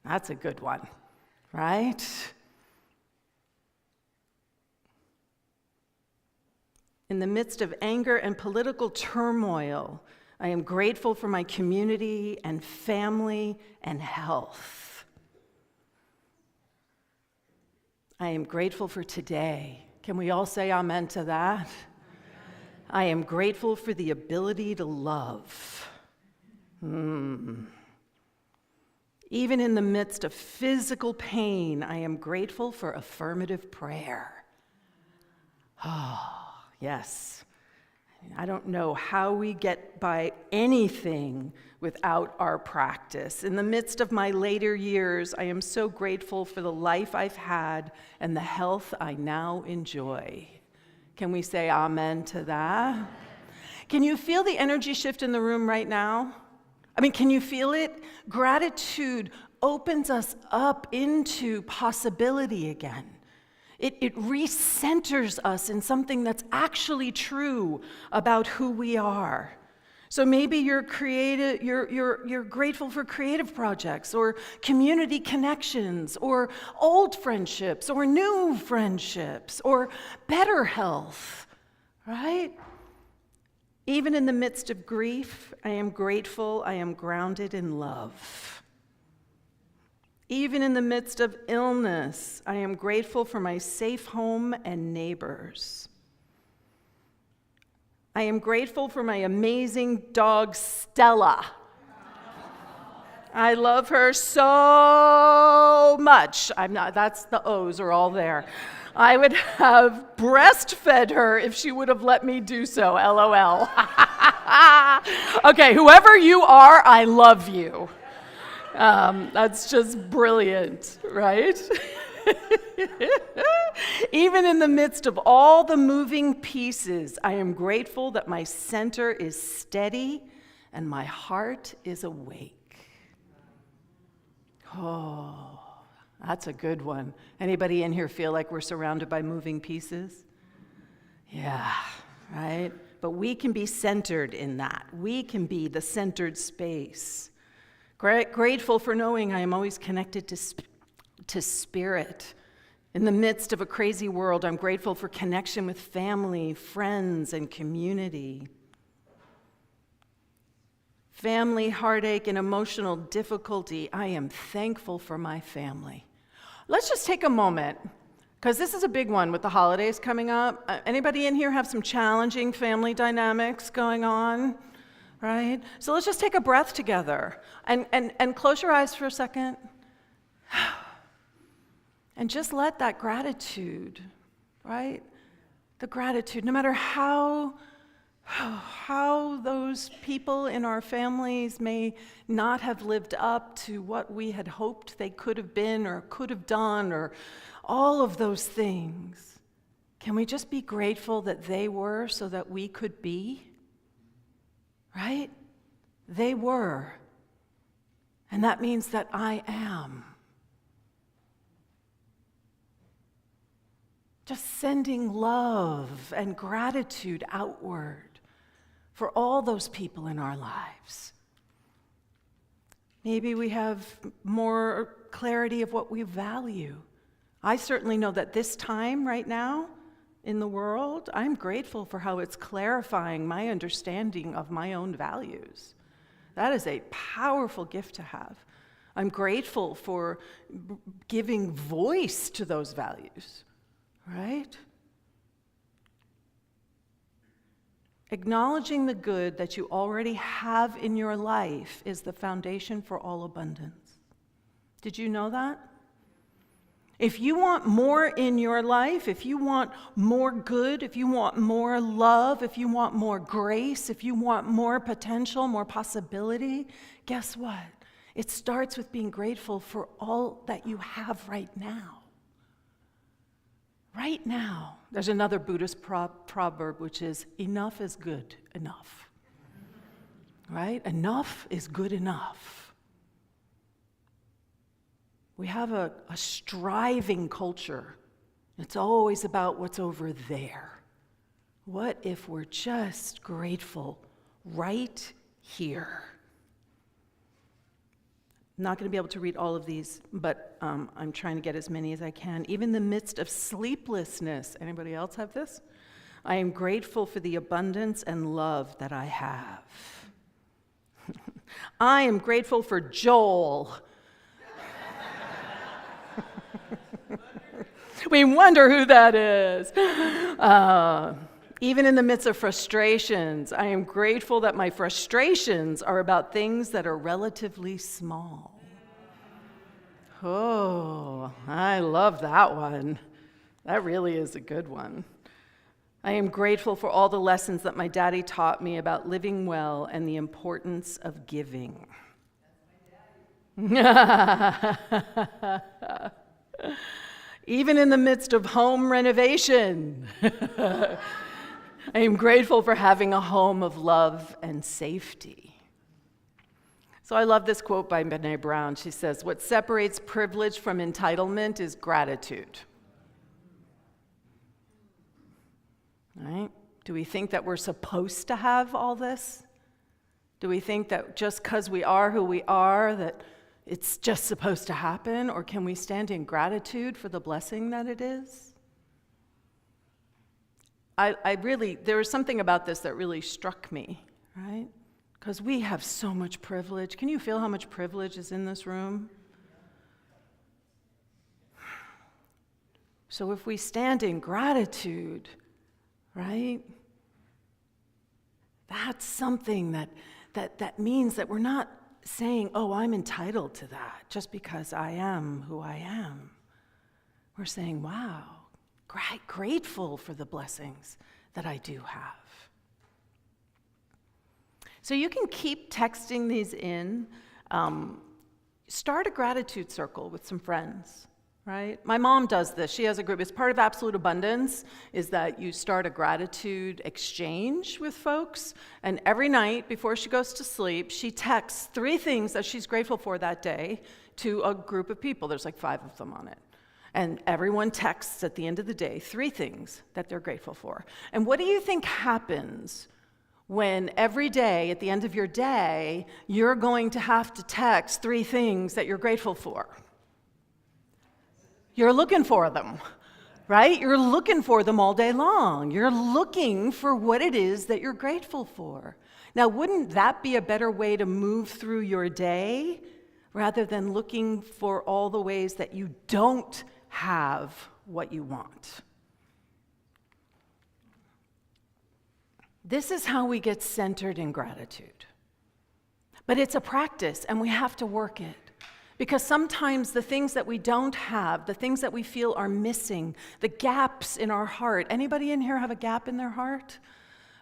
That's a good one, right? In the midst of anger and political turmoil, I am grateful for my community and family and health. I am grateful for today. Can we all say amen to that? Amen. I am grateful for the ability to love. Even in the midst of physical pain, I am grateful for affirmative prayer. Oh, yes. I don't know how we get by anything without our practice. In the midst of my later years, I am so grateful for the life I've had and the health I now enjoy. Can we say amen to that? Can you feel the energy shift in the room right now? I mean, can you feel it? Gratitude opens us up into possibility again. It recenters us in something that's actually true about who we are. So maybe you're grateful for creative projects or community connections or old friendships or new friendships or better health, right? Even in the midst of grief, I am grateful I am grounded in love. Even in the midst of illness, I am grateful for my safe home and neighbors. I am grateful for my amazing dog, Stella. I love her so much. That's the O's are all there. I would have breastfed her if she would have let me do so, LOL. Okay, whoever you are, I love you. That's just brilliant, right? Even in the midst of all the moving pieces, I am grateful that my center is steady and my heart is awake. Oh, that's a good one. Anybody in here feel like we're surrounded by moving pieces? Yeah, right? But we can be centered in that. We can be the centered space. Grateful for knowing I am always connected to spirit. In the midst of a crazy world, I'm grateful for connection with family, friends, and community. Family, heartache, and emotional difficulty, I am thankful for my family. Let's just take a moment, because this is a big one with the holidays coming up. Anybody in here have some challenging family dynamics going on? Right? So let's just take a breath together and close your eyes for a second. And just let that gratitude, right? The gratitude, no matter how those people in our families may not have lived up to what we had hoped they could have been or could have done or all of those things. Can we just be grateful that they were so that we could be? Right? They were. And that means that I am. Just sending love and gratitude outward for all those people in our lives. Maybe we have more clarity of what we value. I certainly know that this time right now in the world, I'm grateful for how it's clarifying my understanding of my own values. That is a powerful gift to have. I'm grateful for giving voice to those values. Right? Acknowledging the good that you already have in your life is the foundation for all abundance. Did you know that? If you want more in your life, if you want more good, if you want more love, if you want more grace, if you want more potential, more possibility, guess what? It starts with being grateful for all that you have right now. Right now, there's another Buddhist proverb, which is, enough is good enough. Right? Enough is good enough. We have a striving culture. It's always about what's over there. What if we're just grateful right here? I'm not going to be able to read all of these, but I'm trying to get as many as I can. Even in the midst of sleeplessness, anybody else have this? I am grateful for the abundance and love that I have. I am grateful for Joel. We wonder who that is. Even in the midst of frustrations, I am grateful that my frustrations are about things that are relatively small. Oh, I love that one. That really is a good one. I am grateful for all the lessons that my daddy taught me about living well and the importance of giving. Even in the midst of home renovation, I am grateful for having a home of love and safety. So I love this quote by Brené Brown. She says, "What separates privilege from entitlement is gratitude." Right? Do we think that we're supposed to have all this? Do we think that just because we are who we are, that it's just supposed to happen? Or can we stand in gratitude for the blessing that it is? There was something about this that really struck me, right? Because we have so much privilege. Can you feel how much privilege is in this room? So if we stand in gratitude, right? That's something that means that we're not saying, oh, I'm entitled to that just because I am who I am. We're saying, wow, grateful for the blessings that I do have. So you can keep texting these in. Start a gratitude circle with some friends, right? My mom does this. She has a group. It's part of Absolute Abundance, is that you start a gratitude exchange with folks, and every night before she goes to sleep, she texts 3 things that she's grateful for that day to a group of people. There's like 5 of them on it. And everyone texts at the end of the day 3 things that they're grateful for. And what do you think happens when every day, at the end of your day, you're going to have to text 3 things that you're grateful for? You're looking for them, right? You're looking for them all day long. You're looking for what it is that you're grateful for. Now, wouldn't that be a better way to move through your day rather than looking for all the ways that you don't have what you want? This is how we get centered in gratitude. But it's a practice, and we have to work it. Because sometimes the things that we don't have, the things that we feel are missing, the gaps in our heart. Anybody in here have a gap in their heart?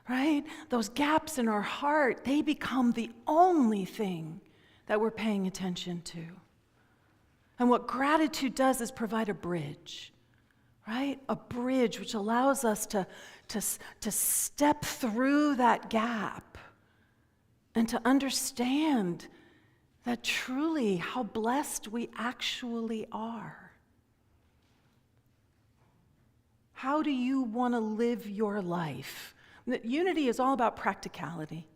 Right? Those gaps in our heart, they become the only thing that we're paying attention to. And what gratitude does is provide a bridge, right? A bridge which allows us to step through that gap and to understand that truly how blessed we actually are. How do you want to live your life? Unity is all about practicality.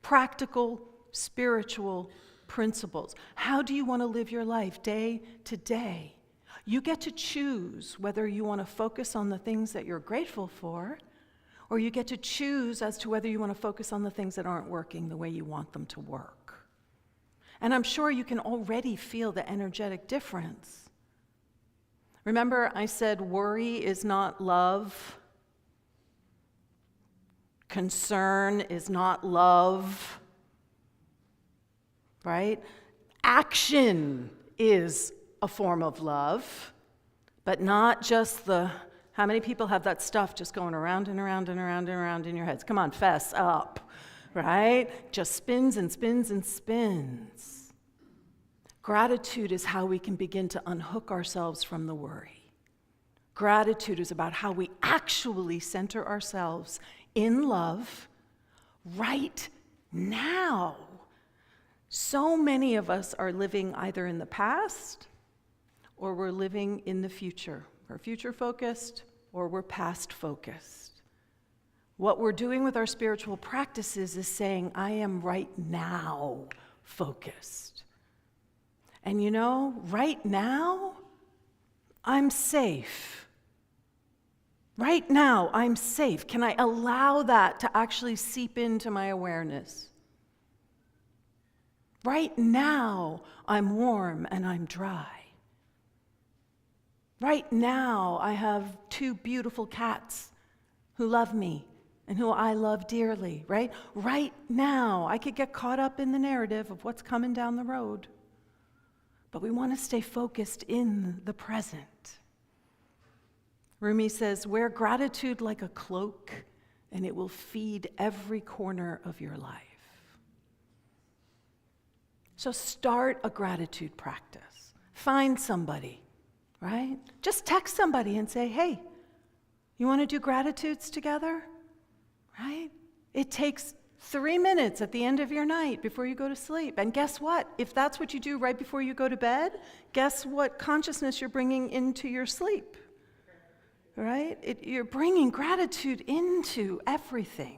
Practical, spiritual principles. How do you want to live your life day to day? You get to choose whether you want to focus on the things that you're grateful for, or you get to choose as to whether you want to focus on the things that aren't working the way you want them to work. And I'm sure you can already feel the energetic difference. Remember, I said worry is not love. Concern is not love. Right? Action is a form of love, but not just how many people have that stuff just going around and around and around and around in your heads? Come on, fess up, right? Just spins and spins and spins. Gratitude is how we can begin to unhook ourselves from the worry. Gratitude is about how we actually center ourselves in love right now. So many of us are living either in the past or we're living in the future. We're future-focused or we're past-focused. What we're doing with our spiritual practices is saying, I am right now focused. And you know, right now, I'm safe. Right now, I'm safe. Can I allow that to actually seep into my awareness? Right now, I'm warm and I'm dry. Right now, I have 2 beautiful cats who love me and who I love dearly, right? Right now, I could get caught up in the narrative of what's coming down the road. But we want to stay focused in the present. Rumi says, wear gratitude like a cloak, and it will feed every corner of your life. So start a gratitude practice. Find somebody, right? Just text somebody and say, hey, you want to do gratitudes together? Right? It takes 3 minutes at the end of your night before you go to sleep. And guess what? If that's what you do right before you go to bed, guess what consciousness you're bringing into your sleep? Right? You're bringing gratitude into everything.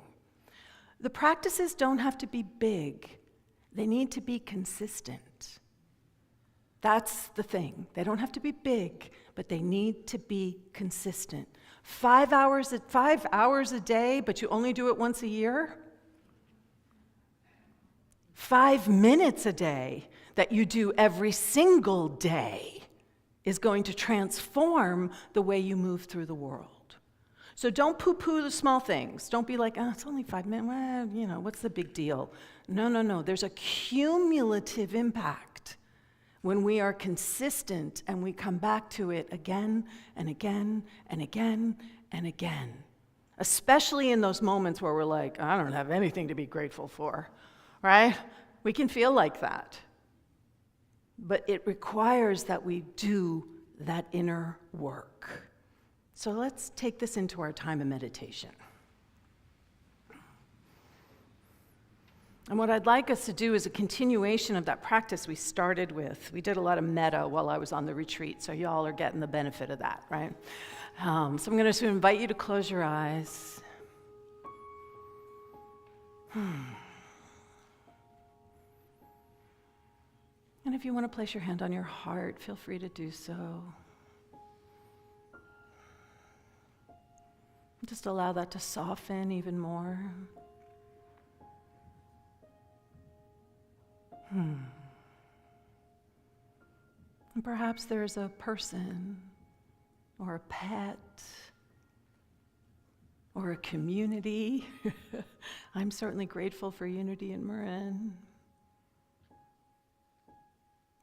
The practices don't have to be big. They need to be consistent. That's the thing. They don't have to be big, but they need to be consistent. 5 hours a day, but you only do it once a year? 5 minutes a day that you do every single day is going to transform the way you move through the world. So don't poo-poo the small things. Don't be like, oh, it's only 5 minutes. Well, what's the big deal? No. There's a cumulative impact when we are consistent and we come back to it again and again and again and again. Especially in those moments where we're like, I don't have anything to be grateful for, right? We can feel like that. But it requires that we do that inner work. So let's take this into our time of meditation. And what I'd like us to do is a continuation of that practice we started with. We did a lot of metta while I was on the retreat, so y'all are getting the benefit of that, right? So I'm going to invite you to close your eyes. And if you want to place your hand on your heart, feel free to do so. Just allow that to soften even more. And perhaps there's a person or a pet or a community. I'm certainly grateful for unity in Marin.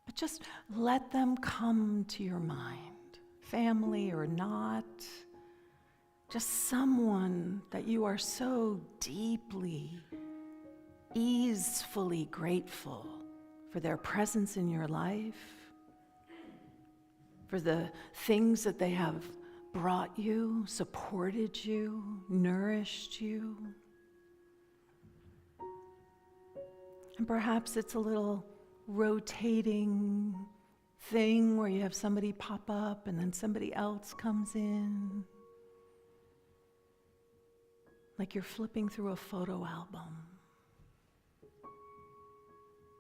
But just let them come to your mind, family or not. Just someone that you are so deeply, easefully grateful for their presence in your life, for the things that they have brought you, supported you, nourished you. And perhaps it's a little rotating thing where you have somebody pop up and then somebody else comes in. Like you're flipping through a photo album.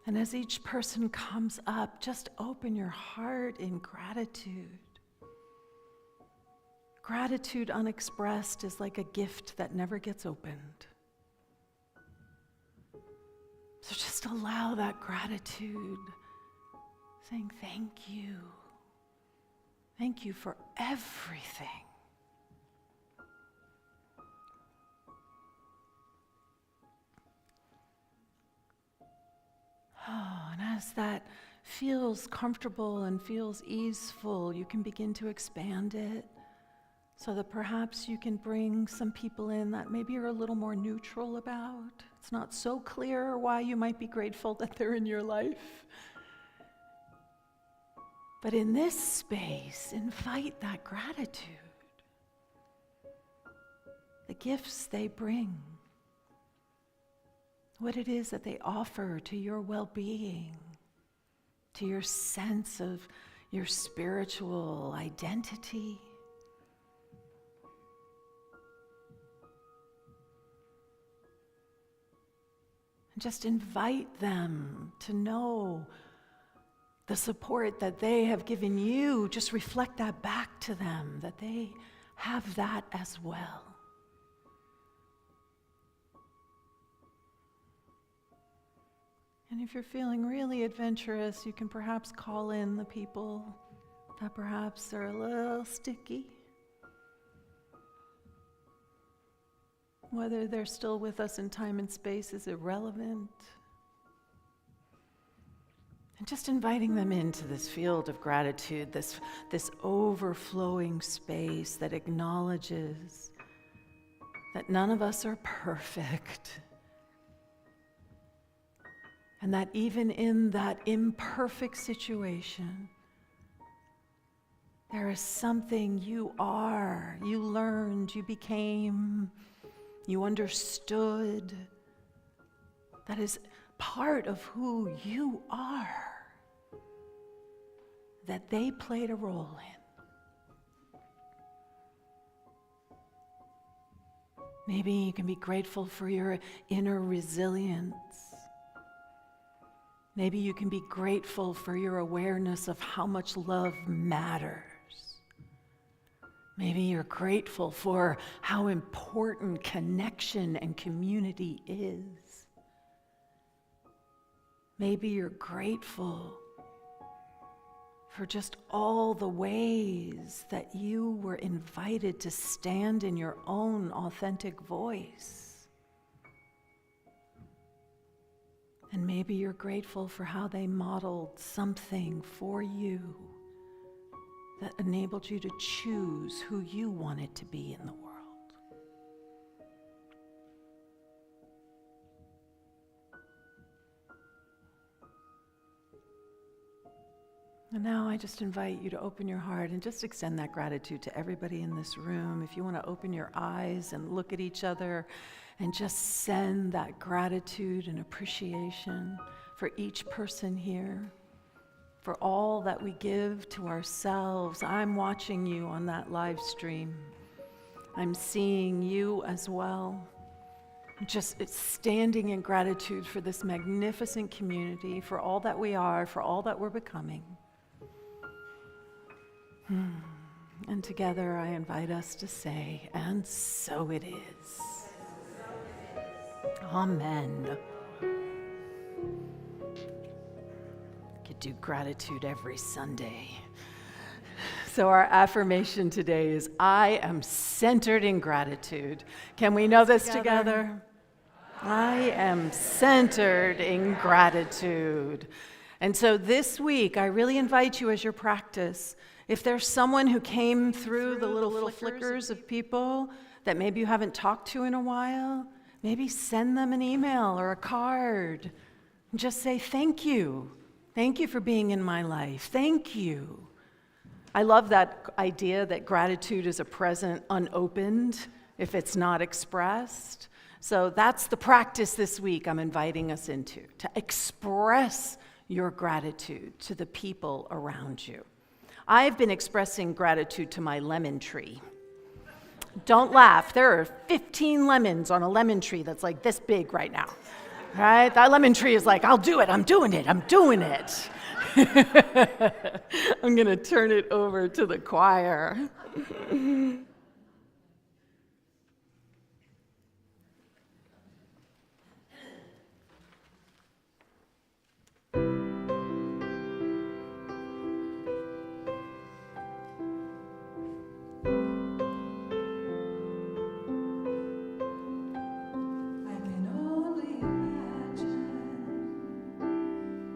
And as each person comes up, just open your heart in gratitude. Gratitude unexpressed is like a gift that never gets opened. So just allow that gratitude, saying thank you. Thank you for everything. Oh, and as that feels comfortable and feels easeful, you can begin to expand it so that perhaps you can bring some people in that maybe you're a little more neutral about. It's not so clear why you might be grateful that they're in your life. But in this space, invite that gratitude. The gifts they bring. What it is that they offer to your well-being, to your sense of your spiritual identity. And just invite them to know the support that they have given you. Just reflect that back to them, that they have that as well. And if you're feeling really adventurous, you can perhaps call in the people that perhaps are a little sticky. Whether they're still with us in time and space is irrelevant. And just inviting them into this field of gratitude, this overflowing space that acknowledges that none of us are perfect. And that even in that imperfect situation, there is something you are, you learned, you became, you understood, that is part of who you are, that they played a role in. Maybe you can be grateful for your inner resilience. Maybe you can be grateful for your awareness of how much love matters. Maybe you're grateful for how important connection and community is. Maybe you're grateful for just all the ways that you were invited to stand in your own authentic voice. And maybe you're grateful for how they modeled something for you that enabled you to choose who you wanted to be in the world. And now I just invite you to open your heart and just extend that gratitude to everybody in this room. If you want to open your eyes and look at each other and just send that gratitude and appreciation for each person here, for all that we give to ourselves. I'm watching you on that live stream. I'm seeing you as well. Just standing in gratitude for this magnificent community, for all that we are, for all that we're becoming. And together I invite us to say, and so it is. Amen. Could do gratitude every Sunday. So our affirmation today is, I am centered in gratitude. Can we know this together? I am centered in gratitude. And so this week, I really invite you as your practice, if there's someone who came through the little flickers of people that maybe you haven't talked to in a while, maybe send them an email or a card and just say, thank you. Thank you for being in my life. Thank you. I love that idea that gratitude is a present unopened if it's not expressed. So that's the practice this week I'm inviting us into, to express your gratitude to the people around you. I've been expressing gratitude to my lemon tree. Don't laugh. There are 15 lemons on a lemon tree that's like this big right now. Right? That lemon tree is like, I'll do it. I'm doing it. I'm doing it. I'm going to turn it over to the choir.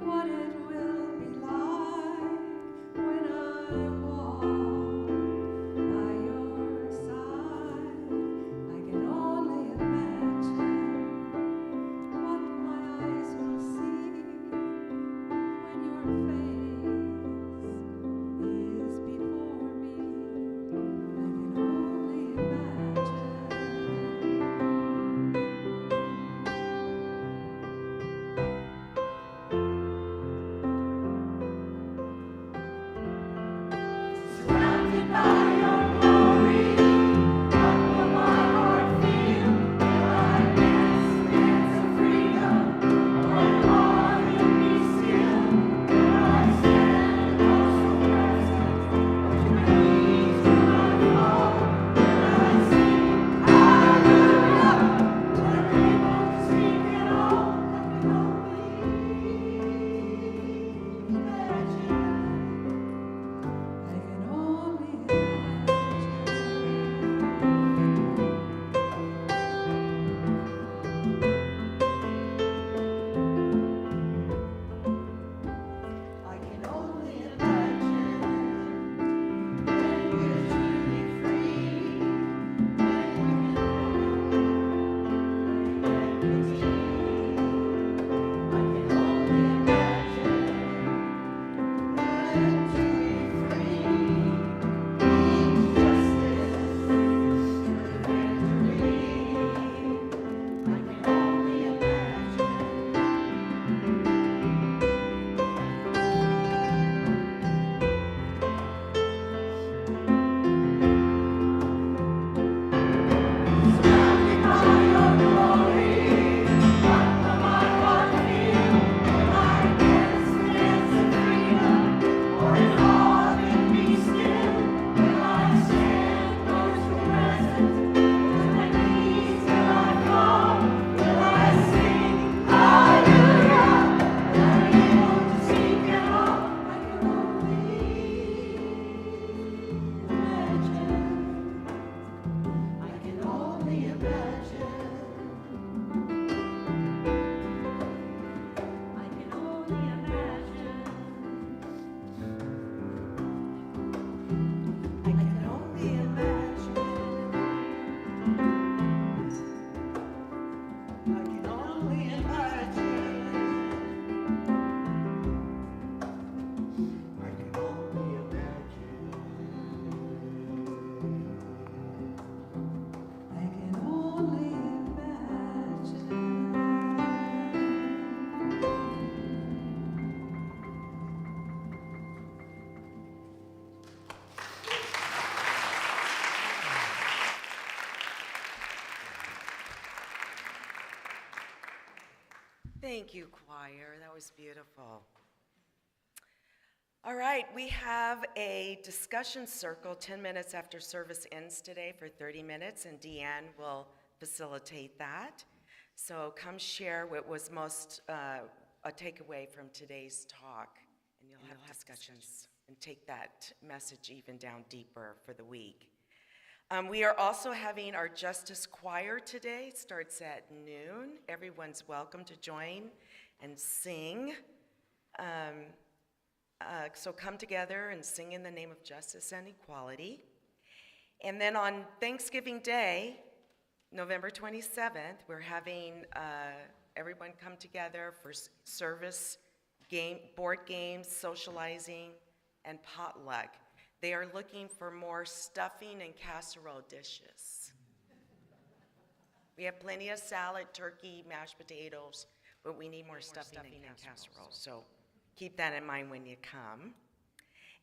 By your Thank you, choir. That was beautiful. All right, we have a discussion circle 10 minutes after service ends today for 30 minutes, and DeeAnn will facilitate that. So come share what was most a takeaway from today's talk, and you'll have discussions and take that message even down deeper for the week. We are also having our Justice Choir today. It starts at noon. Everyone's welcome to join and sing. So come together and sing in the name of justice and equality. And then on Thanksgiving Day, November 27th, we're having everyone come together for service, board games, socializing, and potluck. They are looking for more stuffing and casserole dishes. We have plenty of salad, turkey, mashed potatoes, but we need more stuffing and casserole. So keep that in mind when you come.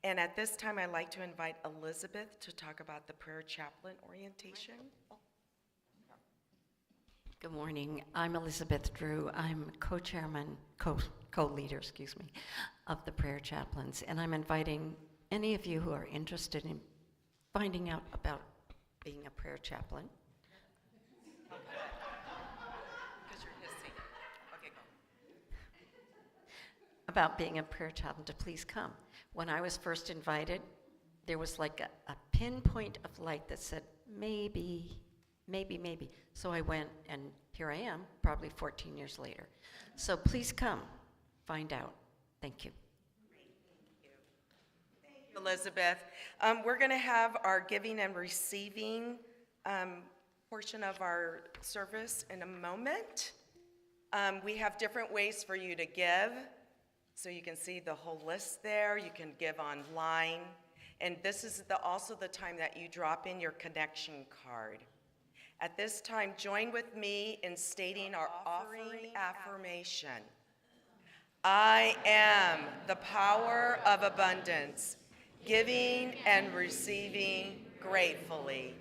And at this time, I'd like to invite Elizabeth to talk about the prayer chaplain orientation. Good morning. I'm Elizabeth Drew. I'm co-leader, of the prayer chaplains, and I'm inviting any of you who are interested in finding out about being a prayer chaplain. Because you're hissing. Okay, go. About being a prayer chaplain, to please come. When I was first invited, there was like a pinpoint of light that said, maybe. So I went, and here I am, probably 14 years later. So please come, find out. Thank you. Elizabeth. We're going to have our giving and receiving portion of our service in a moment. We have different ways for you to give, so you can see the whole list there. You can give online, and this is also the time that you drop in your connection card. At this time, join with me in stating our offering affirmation. I am the power of abundance, giving and receiving gratefully.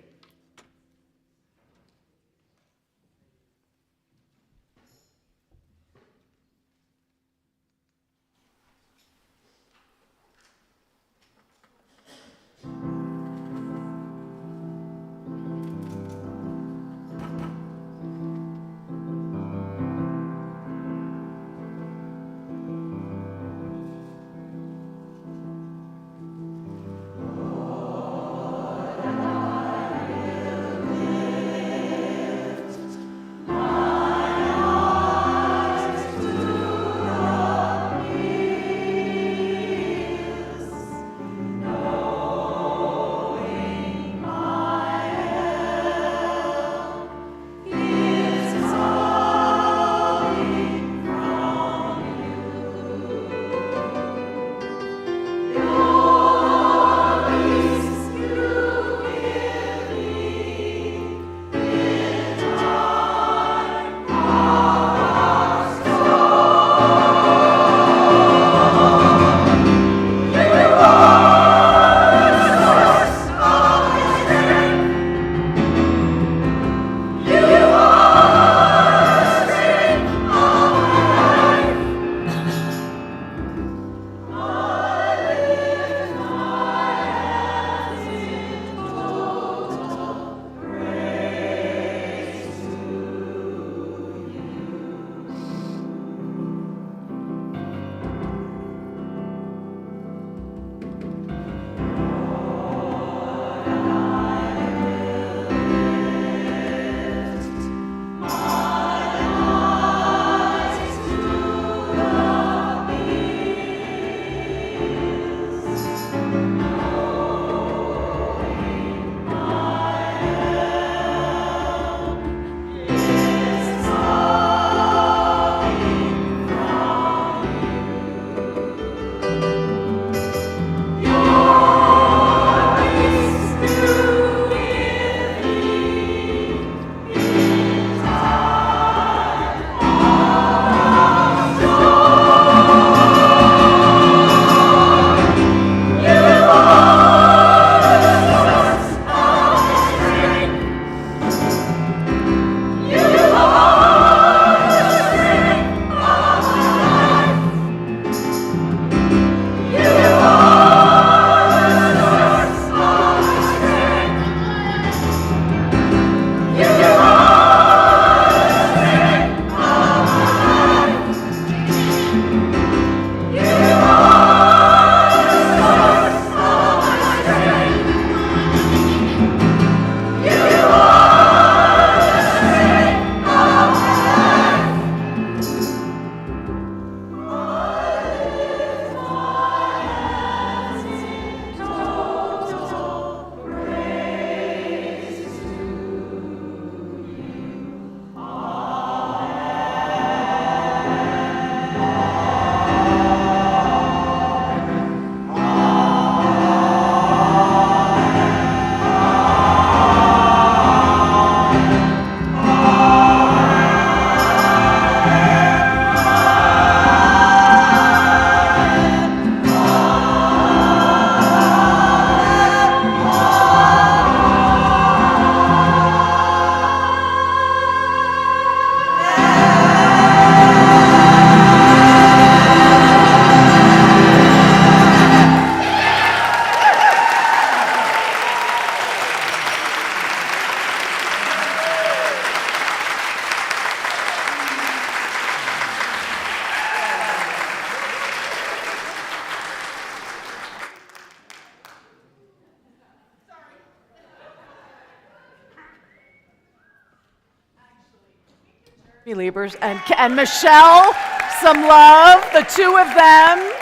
Liebers and Michelle, some love, the two of them.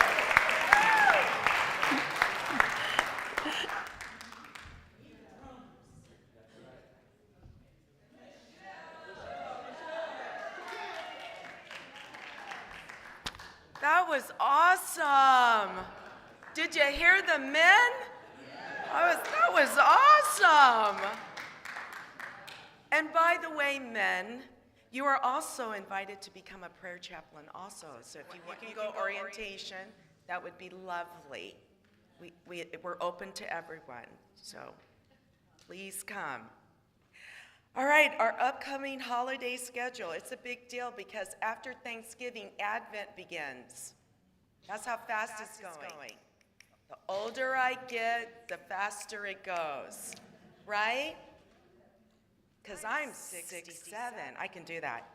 That was awesome. Did you hear the men? That was awesome. And by the way, men, you are also invited to become a prayer chaplain also. So if you can go orientation, that would be lovely. We're open to everyone, so please come. All right, our upcoming holiday schedule. It's a big deal because after Thanksgiving, Advent begins. That's how fast it's going. The older I get, the faster it goes, right? Because I'm 67. I can do that.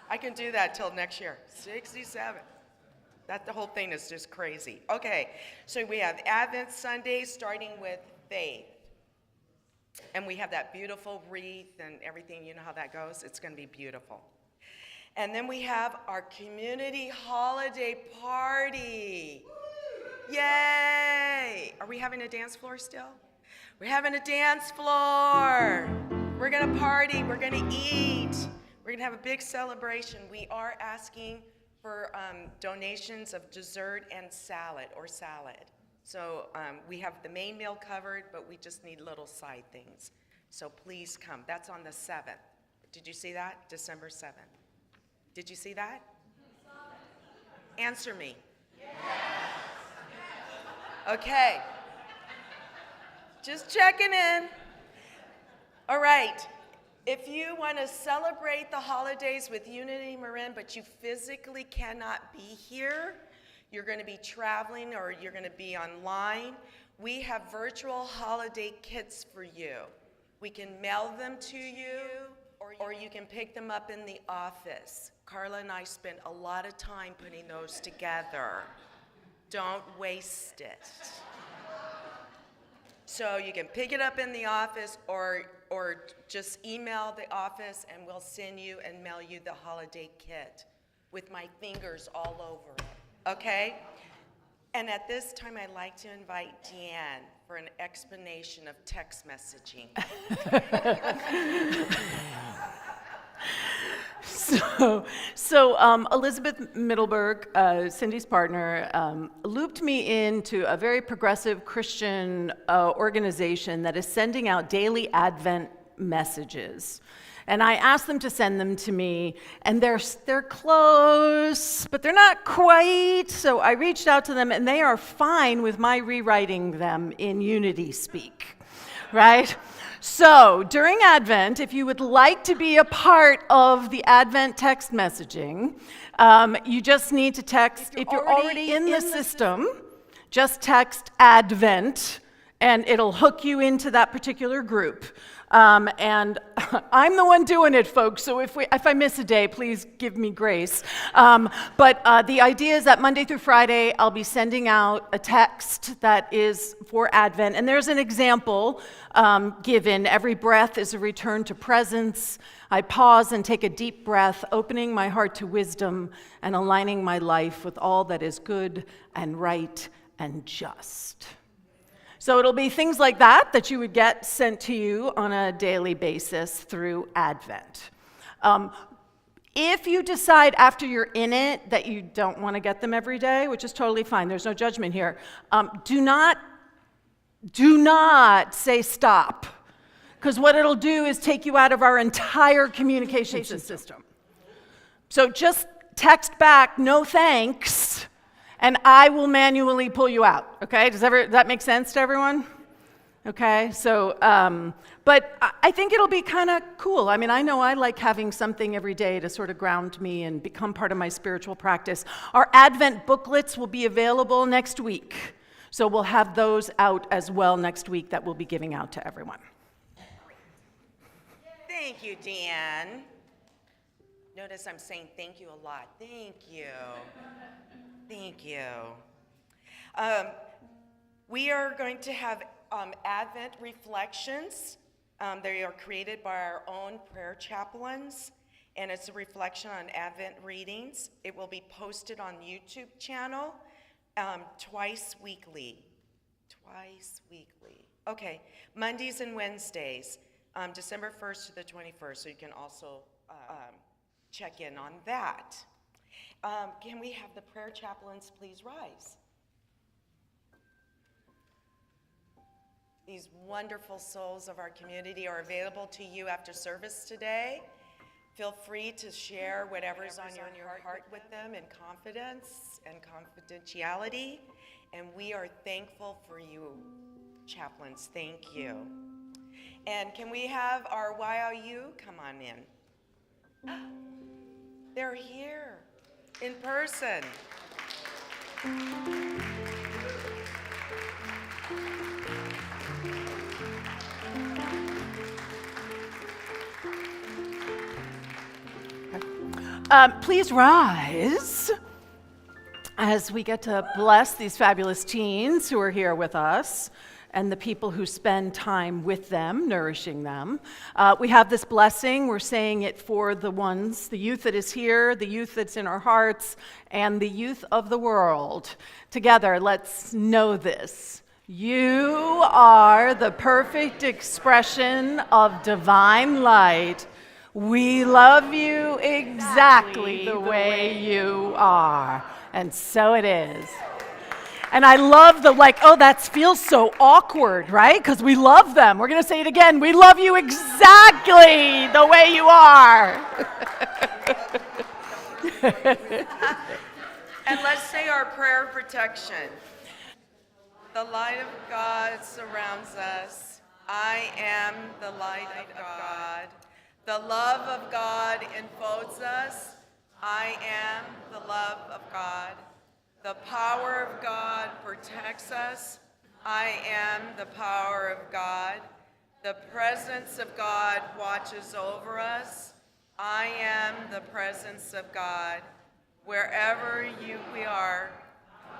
I can do that till next year. 67. The whole thing is just crazy. Okay, so we have Advent Sunday starting with faith. And we have that beautiful wreath and everything. You know how that goes? It's going to be beautiful. And then we have our community holiday party. Yay! Are we having a dance floor still? We're having a dance floor. We're going to party. We're going to eat. We're going to have a big celebration. We are asking for donations of dessert and salad. So we have the main meal covered, but we just need little side things. So please come. That's on the 7th. Did you see that? December 7th. Did you see that? Answer me. Yes. Okay. Just checking in. All right. If you want to celebrate the holidays with Unity Marin, but you physically cannot be here, you're going to be traveling or you're going to be online, we have virtual holiday kits for you. We can mail them to you, or you can pick them up in the office. Carla and I spent a lot of time putting those together. Don't waste it. So you can pick it up in the office or just email the office and we'll send you and mail you the holiday kit with my fingers all over it, okay? And at this time, I'd like to invite DeeAnn for an explanation of text messaging. So Elizabeth Middleburg, Cindy's partner, looped me into a very progressive Christian organization that is sending out daily Advent messages. And I asked them to send them to me, and they're close, but they're not quite. So I reached out to them, and they are fine with my rewriting them in Unity speak, right? So during Advent, if you would like to be a part of the Advent text messaging, you just need to text, if you're already in the system, just text Advent, and it'll hook you into that particular group. And I'm the one doing it, folks, so if I miss a day, please give me grace. But the idea is that Monday through Friday, I'll be sending out a text that is for Advent, and there's an example given. Every breath is a return to presence. I pause and take a deep breath, opening my heart to wisdom and aligning my life with all that is good and right and just. So it'll be things like that you would get sent to you on a daily basis through Advent. If you decide after you're in it that you don't want to get them every day, which is totally fine, there's no judgment here, do not say stop, because what it'll do is take you out of our entire communication system. So just text back, no thanks, and I will manually pull you out, okay? Does that make sense to everyone? Okay, so, but I think it'll be kind of cool. I mean, I know I like having something every day to sort of ground me and become part of my spiritual practice. Our Advent booklets will be available next week, so we'll have those out as well next week that we'll be giving out to everyone. Thank you, DeeAnn. Notice I'm saying thank you a lot. Thank you. Thank you. We are going to have Advent reflections They are created by our own prayer chaplains, and it's a reflection on Advent readings. It will be posted on YouTube channel twice weekly. Okay, Mondays and Wednesdays, December 1st to the 21st, so you can also check in on that. Can we have the prayer chaplains please rise? These wonderful souls of our community are available to you after service today. Feel free to share whatever's on your heart with them in confidence and confidentiality. And we are thankful for you, chaplains. Thank you. And can we have our YOU come on in? They're here in person. Please rise as we get to bless these fabulous teens who are here with us and the people who spend time with them, nourishing them. We have this blessing. We're saying it for the ones, the youth that is here, the youth that's in our hearts, and the youth of the world. Together, let's know this. You are the perfect expression of divine light. We love you exactly the way you are. And so it is. And I love the that feels so awkward, right? Because we love them. We're going to say it again. We love you exactly the way you are. And let's say our prayer of protection. The light of God surrounds us. I am the light of God. The love of God enfolds us. I am the love of God. The power of God protects us. I am the power of God. The presence of God watches over us. I am the presence of God. Wherever we are,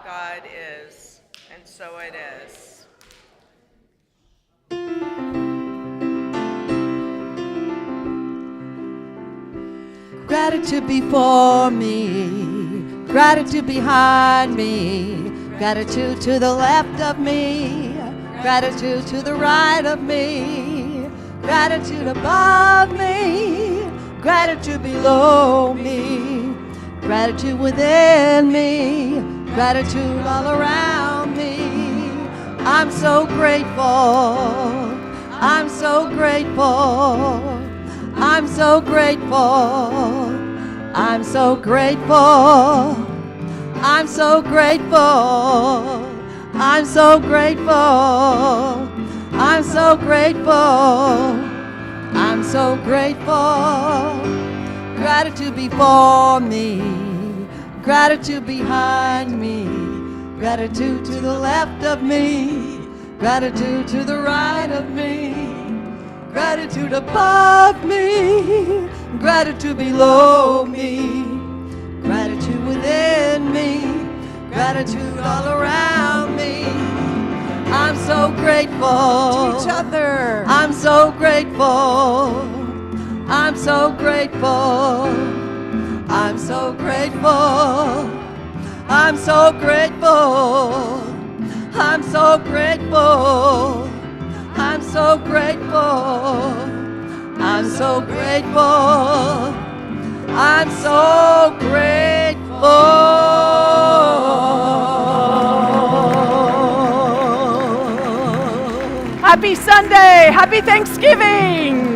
God is. And so it is. Gratitude before me, gratitude behind me, gratitude to the left of me, gratitude to the right of me, gratitude above me, gratitude below me, gratitude within me, gratitude all around me. I'm so grateful, I'm so grateful. I'm so grateful, I'm so grateful, I'm so grateful, I'm so grateful, I'm so grateful, I'm so grateful. Gratitude before me, gratitude behind me, gratitude to the left of me, gratitude to the right of me. Gratitude above me, gratitude below me, gratitude within me, gratitude all around me. I'm so grateful to each other. I'm so grateful. I'm so grateful. I'm so grateful. I'm so grateful. I'm so grateful. I'm so grateful, I'm so grateful, I'm so grateful. Happy Sunday, happy Thanksgiving.